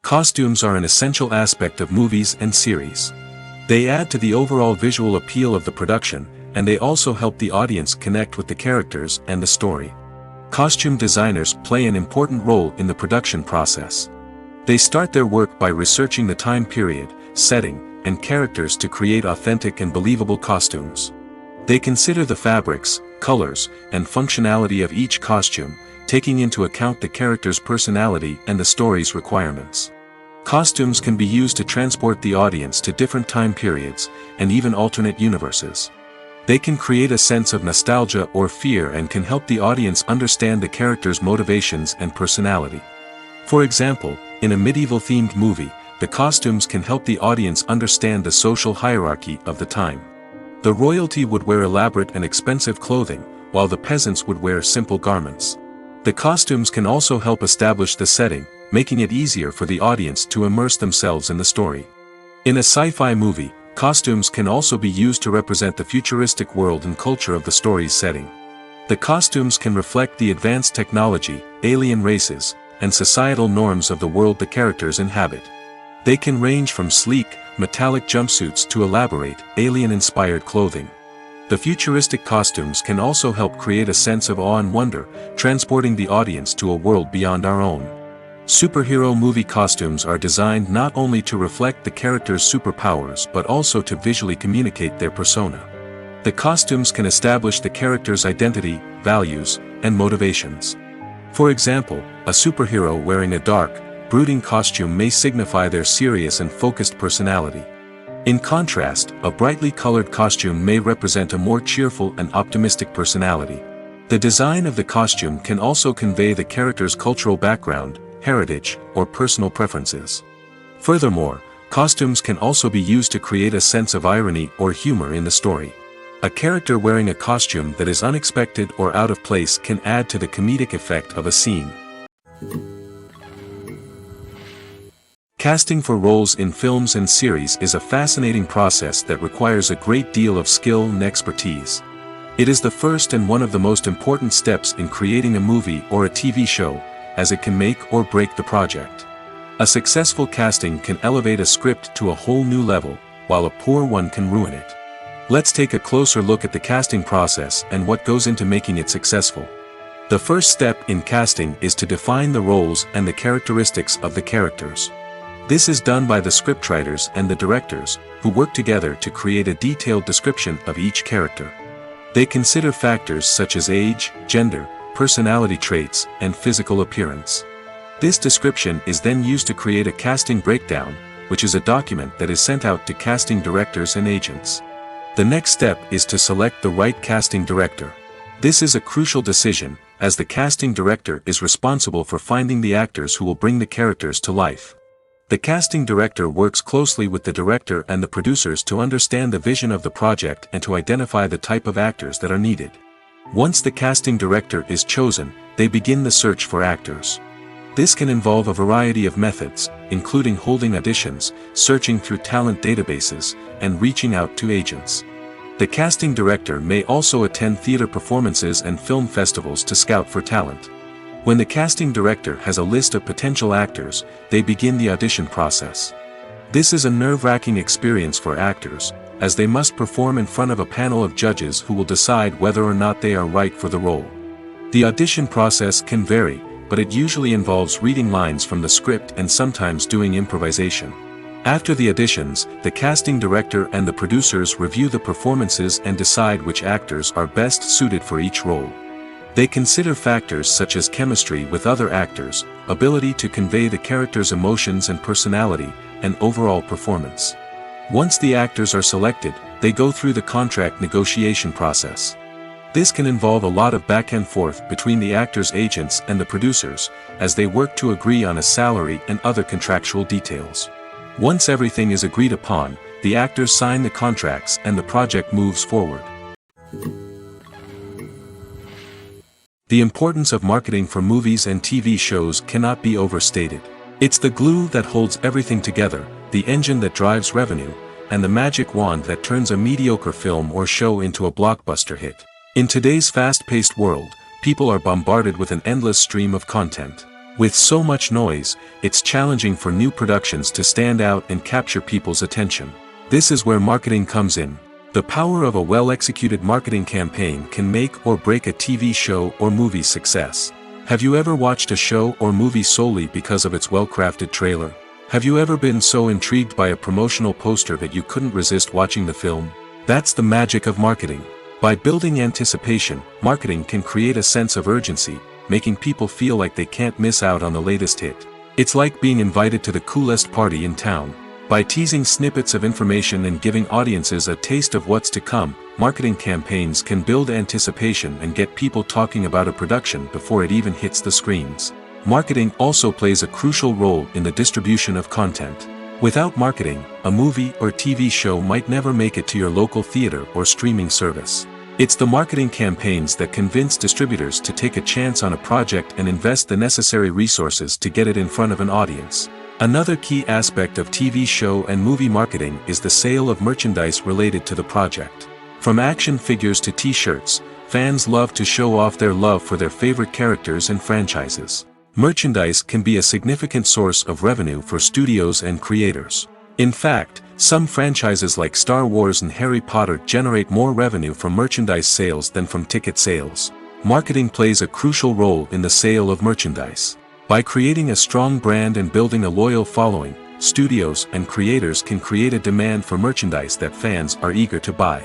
Costumes are an essential aspect of movies and series. They add to the overall visual appeal of the production, and they also help the audience connect with the characters and the story. Costume designers play an important role in the production process. They start their work by researching the time period, setting, and characters to create authentic and believable costumes. They consider the fabrics, colors, and functionality of each costume, taking into account the character's personality and the story's requirements. Costumes can be used to transport the audience to different time periods, and even alternate universes. They can create a sense of nostalgia or fear and can help the audience understand the character's motivations and personality. For example, in a medieval-themed movie, the costumes can help the audience understand the social hierarchy of the time. The royalty would wear elaborate and expensive clothing, while the peasants would wear simple garments. The costumes can also help establish the setting, making it easier for the audience to immerse themselves in the story. In a sci-fi movie, costumes can also be used to represent the futuristic world and culture of the story's setting. The costumes can reflect the advanced technology, alien races, and societal norms of the world the characters inhabit. They can range from sleek, metallic jumpsuits to elaborate, alien-inspired clothing. The futuristic costumes can also help create a sense of awe and wonder, transporting the audience to a world beyond our own. Superhero movie costumes are designed not only to reflect the character's superpowers but also to visually communicate their persona. The costumes can establish the character's identity, values, and motivations. For example, a superhero wearing a dark, brooding costume may signify their serious and focused personality. In contrast, a brightly colored costume may represent a more cheerful and optimistic personality. The design of the costume can also convey the character's cultural background, heritage, or personal preferences. Furthermore, costumes can also be used to create a sense of irony or humor in the story. A character wearing a costume that is unexpected or out of place can add to the comedic effect of a scene. Casting for roles in films and series is a fascinating process that requires a great deal of skill and expertise. It is the first and one of the most important steps in creating a movie or a TV show, as it can make or break the project. A successful casting can elevate a script to a whole new level, while a poor one can ruin it. Let's take a closer look at the casting process and what goes into making it successful. The first step in casting is to define the roles and the characteristics of the characters. This is done by the scriptwriters and the directors, who work together to create a detailed description of each character. They consider factors such as age, gender, personality traits, and physical appearance. This description is then used to create a casting breakdown, which is a document that is sent out to casting directors and agents. The next step is to select the right casting director. This is a crucial decision, as the casting director is responsible for finding the actors who will bring the characters to life. The casting director works closely with the director and the producers to understand the vision of the project and to identify the type of actors that are needed. Once the casting director is chosen, they begin the search for actors. This can involve a variety of methods, including holding auditions, searching through talent databases, and reaching out to agents. The casting director may also attend theater performances and film festivals to scout for talent. When the casting director has a list of potential actors, they begin the audition process. This is a nerve-wracking experience for actors, as they must perform in front of a panel of judges who will decide whether or not they are right for the role. The audition process can vary, but it usually involves reading lines from the script and sometimes doing improvisation. After the auditions, the casting director and the producers review the performances and decide which actors are best suited for each role. They consider factors such as chemistry with other actors, ability to convey the character's emotions and personality, and overall performance. Once the actors are selected, they go through the contract negotiation process. This can involve a lot of back and forth between the actors' agents and the producers, as they work to agree on a salary and other contractual details. Once everything is agreed upon, the actors sign the contracts and the project moves forward. The importance of marketing for movies and TV shows cannot be overstated. It's the glue that holds everything together, the engine that drives revenue, and the magic wand that turns a mediocre film or show into a blockbuster hit. In today's fast-paced world, people are bombarded with an endless stream of content. With so much noise, it's challenging for new productions to stand out and capture people's attention. This is where marketing comes in. The power of a well-executed marketing campaign can make or break a TV show or movie's success. Have you ever watched a show or movie solely because of its well-crafted trailer? Have you ever been so intrigued by a promotional poster that you couldn't resist watching the film? That's the magic of marketing. By building anticipation, marketing can create a sense of urgency, making people feel like they can't miss out on the latest hit. It's like being invited to the coolest party in town. By teasing snippets of information and giving audiences a taste of what's to come, marketing campaigns can build anticipation and get people talking about a production before it even hits the screens. Marketing also plays a crucial role in the distribution of content. Without marketing, a movie or TV show might never make it to your local theater or streaming service. It's the marketing campaigns that convince distributors to take a chance on a project and invest the necessary resources to get it in front of an audience. Another key aspect of TV show and movie marketing is the sale of merchandise related to the project. From action figures to t-shirts, fans love to show off their love for their favorite characters and franchises. Merchandise can be a significant source of revenue for studios and creators. In fact, some franchises like Star Wars and Harry Potter generate more revenue from merchandise sales than from ticket sales. Marketing plays a crucial role in the sale of merchandise. By creating a strong brand and building a loyal following, studios and creators can create a demand for merchandise that fans are eager to buy.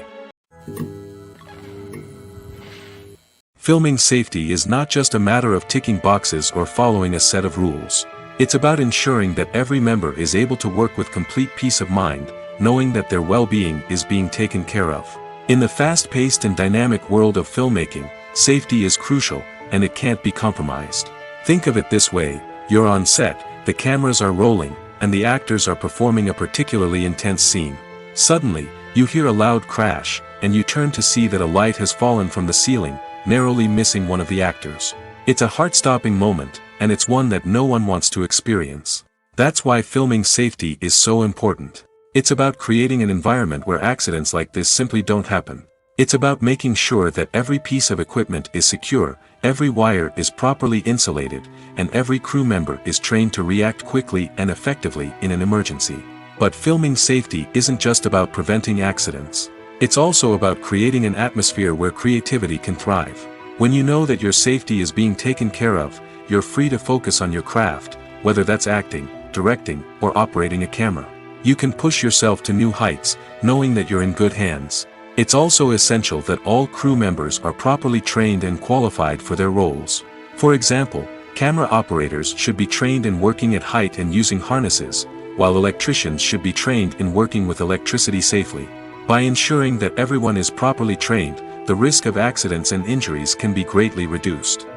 Filming safety is not just a matter of ticking boxes or following a set of rules. It's about ensuring that every member is able to work with complete peace of mind, knowing that their well-being is being taken care of. In the fast-paced and dynamic world of filmmaking, safety is crucial, and it can't be compromised. Think of it this way: you're on set, the cameras are rolling, and the actors are performing a particularly intense scene. Suddenly, you hear a loud crash, and you turn to see that a light has fallen from the ceiling, narrowly missing one of the actors. It's a heart-stopping moment, and it's one that no one wants to experience. That's why filming safety is so important. It's about creating an environment where accidents like this simply don't happen. It's about making sure that every piece of equipment is secure, every wire is properly insulated, and every crew member is trained to react quickly and effectively in an emergency. But filming safety isn't just about preventing accidents. It's also about creating an atmosphere where creativity can thrive. When you know that your safety is being taken care of, you're free to focus on your craft, whether that's acting, directing, or operating a camera. You can push yourself to new heights, knowing that you're in good hands. It's also essential that all crew members are properly trained and qualified for their roles. For example, camera operators should be trained in working at height and using harnesses, while electricians should be trained in working with electricity safely. By ensuring that everyone is properly trained, the risk of accidents and injuries can be greatly reduced.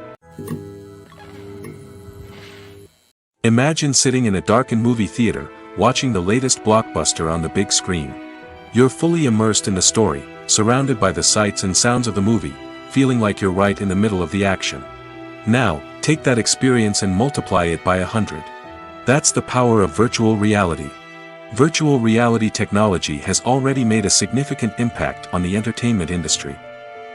Imagine sitting in a darkened movie theater, watching the latest blockbuster on the big screen. You're fully immersed in the story, surrounded by the sights and sounds of the movie, feeling like you're right in the middle of the action. Now, take that experience and multiply it by 100. That's the power of virtual reality. Virtual reality technology has already made a significant impact on the entertainment industry.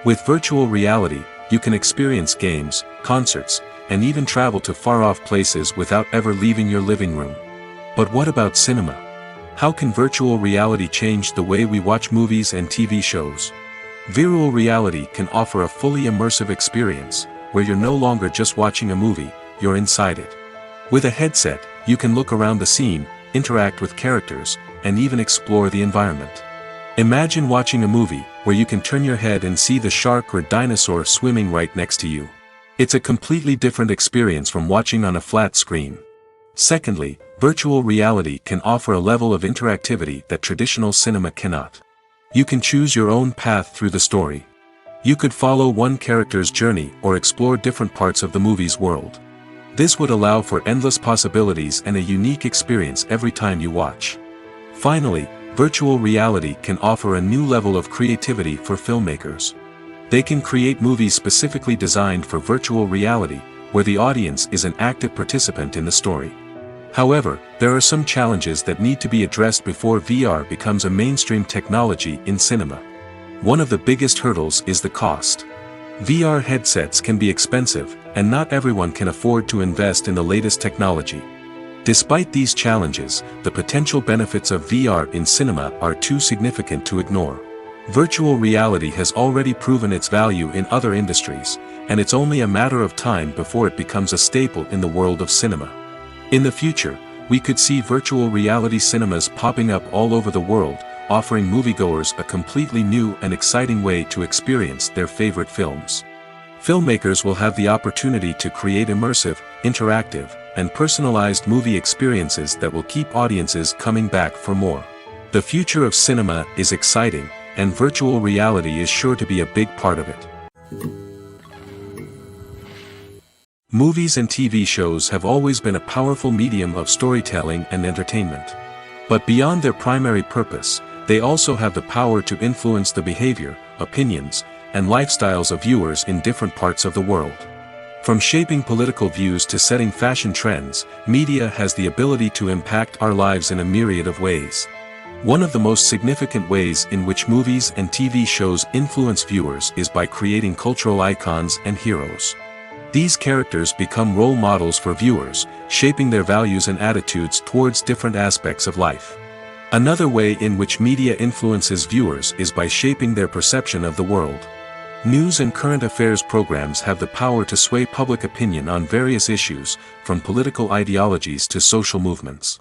With virtual reality, you can experience games, concerts, and even travel to far-off places without ever leaving your living room. But what about cinema? How can virtual reality change the way we watch movies and TV shows? Virtual reality can offer a fully immersive experience, where you're no longer just watching a movie, you're inside it. With a headset, you can look around the scene, interact with characters, and even explore the environment. Imagine watching a movie where you can turn your head and see the shark or dinosaur swimming right next to you. It's a completely different experience from watching on a flat screen. Secondly, virtual reality can offer a level of interactivity that traditional cinema cannot. You can choose your own path through the story. You could follow one character's journey or explore different parts of the movie's world. This would allow for endless possibilities and a unique experience every time you watch. Finally, virtual reality can offer a new level of creativity for filmmakers. They can create movies specifically designed for virtual reality, where the audience is an active participant in the story. However, there are some challenges that need to be addressed before VR becomes a mainstream technology in cinema. One of the biggest hurdles is the cost. VR headsets can be expensive, and not everyone can afford to invest in the latest technology. Despite these challenges, the potential benefits of VR in cinema are too significant to ignore. Virtual reality has already proven its value in other industries, and it's only a matter of time before it becomes a staple in the world of cinema. In the future, we could see virtual reality cinemas popping up all over the world, offering moviegoers a completely new and exciting way to experience their favorite films. Filmmakers will have the opportunity to create immersive, interactive, and personalized movie experiences that will keep audiences coming back for more. The future of cinema is exciting, and virtual reality is sure to be a big part of it. Movies and TV shows have always been a powerful medium of storytelling and entertainment. But beyond their primary purpose, they also have the power to influence the behavior, opinions, and lifestyles of viewers in different parts of the world. From shaping political views to setting fashion trends, media has the ability to impact our lives in a myriad of ways. One of the most significant ways in which movies and TV shows influence viewers is by creating cultural icons and heroes. These characters become role models for viewers, shaping their values and attitudes towards different aspects of life. Another way in which media influences viewers is by shaping their perception of the world. News and current affairs programs have the power to sway public opinion on various issues, from political ideologies to social movements.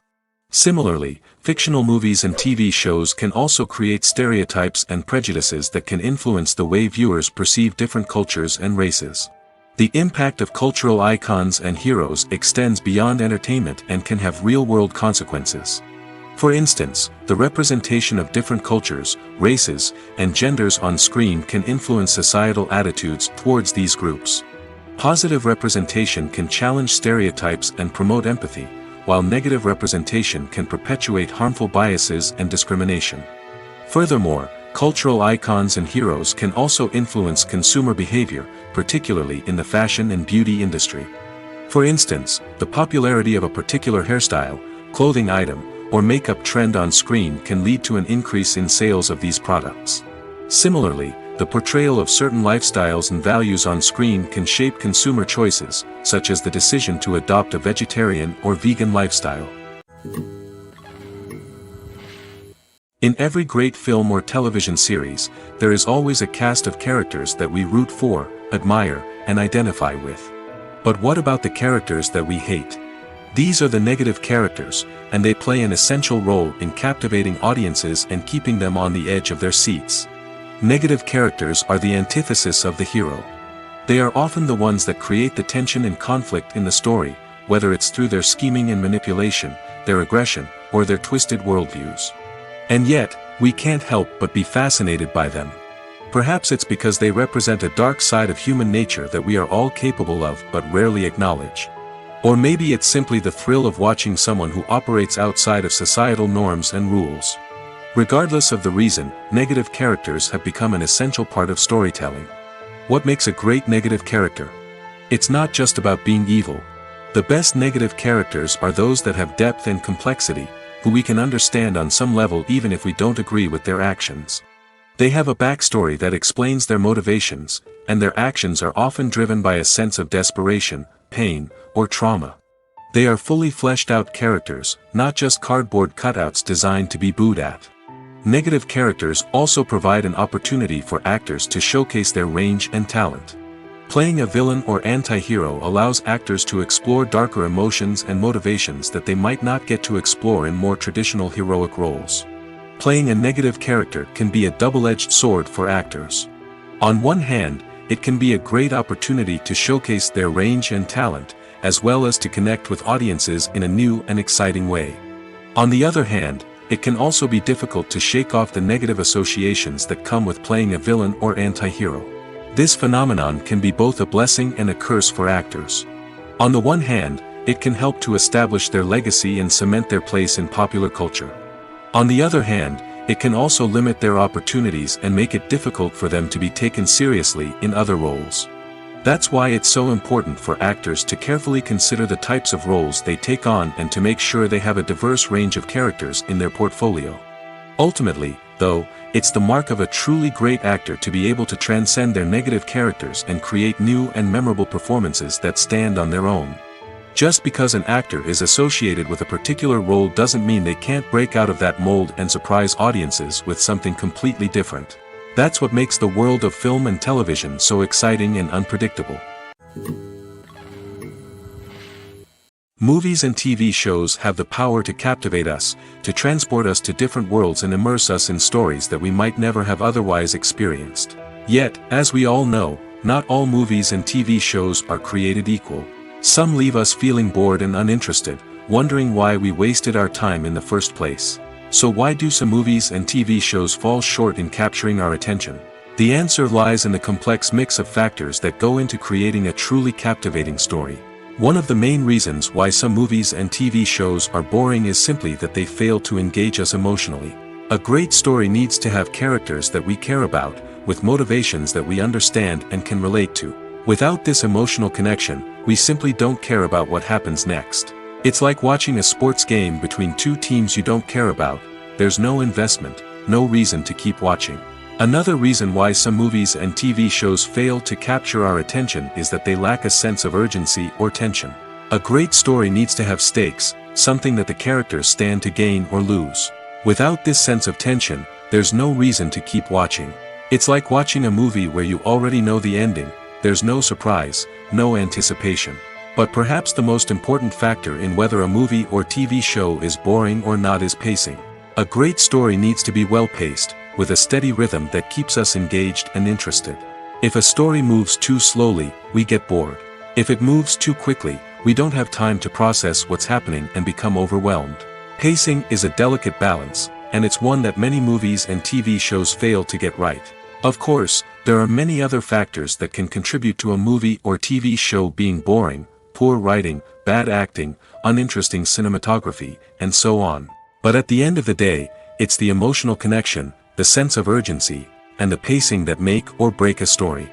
Similarly, fictional movies and TV shows can also create stereotypes and prejudices that can influence the way viewers perceive different cultures and races. The impact of cultural icons and heroes extends beyond entertainment and can have real-world consequences. For instance, the representation of different cultures, races, and genders on screen can influence societal attitudes towards these groups. Positive representation can challenge stereotypes and promote empathy, while negative representation can perpetuate harmful biases and discrimination. Furthermore, cultural icons and heroes can also influence consumer behavior, particularly in the fashion and beauty industry. For instance, the popularity of a particular hairstyle, clothing item, or makeup trend on screen can lead to an increase in sales of these products. Similarly, the portrayal of certain lifestyles and values on screen can shape consumer choices, such as the decision to adopt a vegetarian or vegan lifestyle. In every great film or television series, there is always a cast of characters that we root for, admire, and identify with. But what about the characters that we hate? These are the negative characters, and they play an essential role in captivating audiences and keeping them on the edge of their seats. Negative characters are the antithesis of the hero. They are often the ones that create the tension and conflict in the story, whether it's through their scheming and manipulation, their aggression, or their twisted worldviews. And yet, we can't help but be fascinated by them. Perhaps it's because they represent a dark side of human nature that we are all capable of but rarely acknowledge. Or maybe it's simply the thrill of watching someone who operates outside of societal norms and rules. Regardless of the reason, negative characters have become an essential part of storytelling. What makes a great negative character? It's not just about being evil. The best negative characters are those that have depth and complexity, who we can understand on some level even if we don't agree with their actions. They have a backstory that explains their motivations, and their actions are often driven by a sense of desperation, pain, or trauma. They are fully fleshed out characters, not just cardboard cutouts designed to be booed at. Negative characters also provide an opportunity for actors to showcase their range and talent. Playing a villain or anti-hero allows actors to explore darker emotions and motivations that they might not get to explore in more traditional heroic roles. Playing a negative character can be a double-edged sword for actors. On one hand, it can be a great opportunity to showcase their range and talent, as well as to connect with audiences in a new and exciting way. On the other hand, it can also be difficult to shake off the negative associations that come with playing a villain or anti-hero. This phenomenon can be both a blessing and a curse for actors. On the one hand, it can help to establish their legacy and cement their place in popular culture. On the other hand, it can also limit their opportunities and make it difficult for them to be taken seriously in other roles. That's why it's so important for actors to carefully consider the types of roles they take on and to make sure they have a diverse range of characters in their portfolio. Ultimately, though, it's the mark of a truly great actor to be able to transcend their negative characters and create new and memorable performances that stand on their own. Just because an actor is associated with a particular role doesn't mean they can't break out of that mold and surprise audiences with something completely different. That's what makes the world of film and television so exciting and unpredictable. Movies and TV shows have the power to captivate us, to transport us to different worlds and immerse us in stories that we might never have otherwise experienced. Yet, as we all know, not all movies and TV shows are created equal. Some leave us feeling bored and uninterested, wondering why we wasted our time in the first place. So why do some movies and TV shows fall short in capturing our attention? The answer lies in the complex mix of factors that go into creating a truly captivating story. One of the main reasons why some movies and TV shows are boring is simply that they fail to engage us emotionally. A great story needs to have characters that we care about, with motivations that we understand and can relate to. Without this emotional connection, we simply don't care about what happens next. It's like watching a sports game between two teams you don't care about. There's no investment, no reason to keep watching. Another reason why some movies and TV shows fail to capture our attention is that they lack a sense of urgency or tension. A great story needs to have stakes, something that the characters stand to gain or lose. Without this sense of tension, there's no reason to keep watching. It's like watching a movie where you already know the ending. There's no surprise, no anticipation. But perhaps the most important factor in whether a movie or TV show is boring or not is pacing. A great story needs to be well-paced, with a steady rhythm that keeps us engaged and interested. If a story moves too slowly, we get bored. If it moves too quickly, we don't have time to process what's happening and become overwhelmed. Pacing is a delicate balance, and it's one that many movies and TV shows fail to get right. Of course, there are many other factors that can contribute to a movie or TV show being boring: poor writing, bad acting, uninteresting cinematography, and so on. But at the end of the day, it's the emotional connection, the sense of urgency, and the pacing that make or break a story.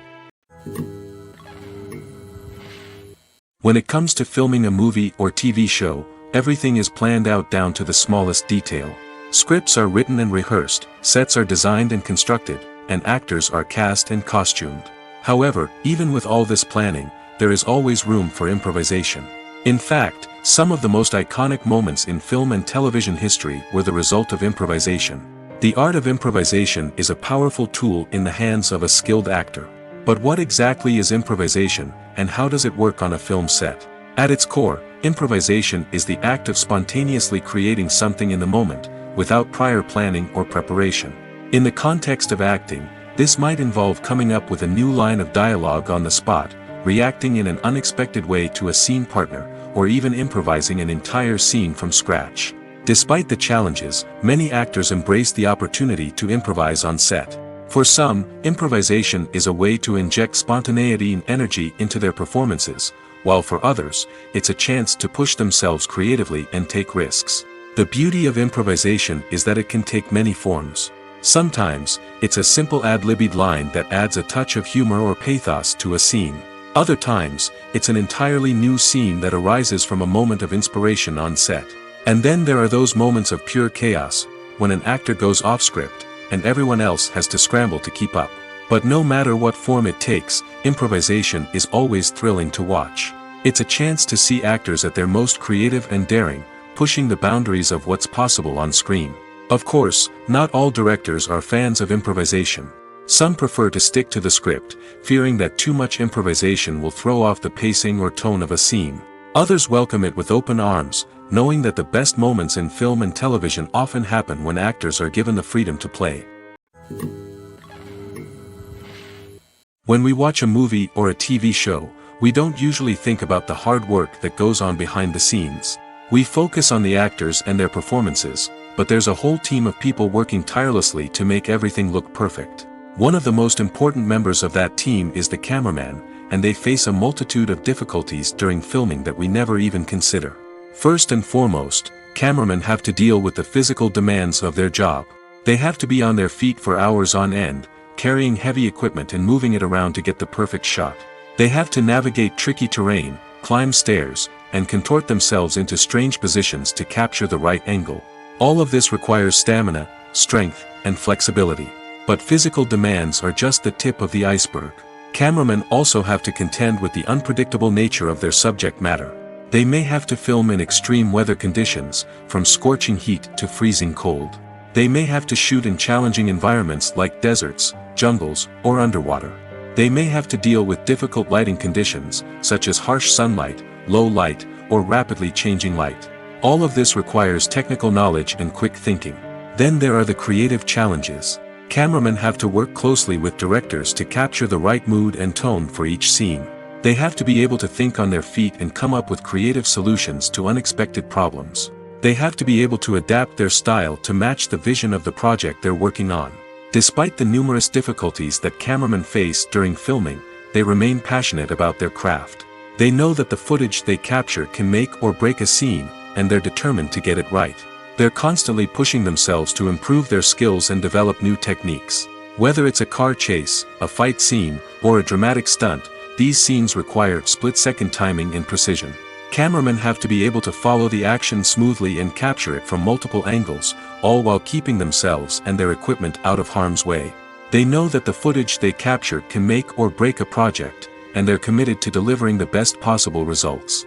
When it comes to filming a movie or TV show, everything is planned out down to the smallest detail. Scripts are written and rehearsed, sets are designed and constructed, and actors are cast and costumed. However, even with all this planning, there is always room for improvisation. In fact, some of the most iconic moments in film and television history were the result of improvisation. The art of improvisation is a powerful tool in the hands of a skilled actor. But what exactly is improvisation, and how does it work on a film set? At its core, improvisation is the act of spontaneously creating something in the moment, without prior planning or preparation. In the context of acting, this might involve coming up with a new line of dialogue on the spot, reacting in an unexpected way to a scene partner, or even improvising an entire scene from scratch. Despite the challenges, many actors embrace the opportunity to improvise on set. For some, improvisation is a way to inject spontaneity and energy into their performances, while for others, it's a chance to push themselves creatively and take risks. The beauty of improvisation is that it can take many forms. Sometimes, it's a simple ad-libbed line that adds a touch of humor or pathos to a scene. Other times, it's an entirely new scene that arises from a moment of inspiration on set. And then there are those moments of pure chaos, when an actor goes off script, and everyone else has to scramble to keep up. But no matter what form it takes, improvisation is always thrilling to watch. It's a chance to see actors at their most creative and daring, pushing the boundaries of what's possible on screen. Of course, not all directors are fans of improvisation. Some prefer to stick to the script, fearing that too much improvisation will throw off the pacing or tone of a scene. Others welcome it with open arms, knowing that the best moments in film and television often happen when actors are given the freedom to play. When we watch a movie or a TV show, we don't usually think about the hard work that goes on behind the scenes. We focus on the actors and their performances, but there's a whole team of people working tirelessly to make everything look perfect. One of the most important members of that team is the cameraman, and they face a multitude of difficulties during filming that we never even consider. First and foremost, cameramen have to deal with the physical demands of their job. They have to be on their feet for hours on end, carrying heavy equipment and moving it around to get the perfect shot. They have to navigate tricky terrain, climb stairs, and contort themselves into strange positions to capture the right angle. All of this requires stamina, strength, and flexibility. But physical demands are just the tip of the iceberg. Cameramen also have to contend with the unpredictable nature of their subject matter. They may have to film in extreme weather conditions, from scorching heat to freezing cold. They may have to shoot in challenging environments like deserts, jungles, or underwater. They may have to deal with difficult lighting conditions, such as harsh sunlight, low light, or rapidly changing light. All of this requires technical knowledge and quick thinking. Then there are the creative challenges. Cameramen have to work closely with directors to capture the right mood and tone for each scene. They have to be able to think on their feet and come up with creative solutions to unexpected problems. They have to be able to adapt their style to match the vision of the project they're working on. Despite the numerous difficulties that cameramen face during filming, they remain passionate about their craft. They know that the footage they capture can make or break a scene, and they're determined to get it right. They're constantly pushing themselves to improve their skills and develop new techniques. Whether it's a car chase, a fight scene, or a dramatic stunt, these scenes require split-second timing and precision. Cameramen have to be able to follow the action smoothly and capture it from multiple angles, all while keeping themselves and their equipment out of harm's way. They know that the footage they capture can make or break a project, and they're committed to delivering the best possible results.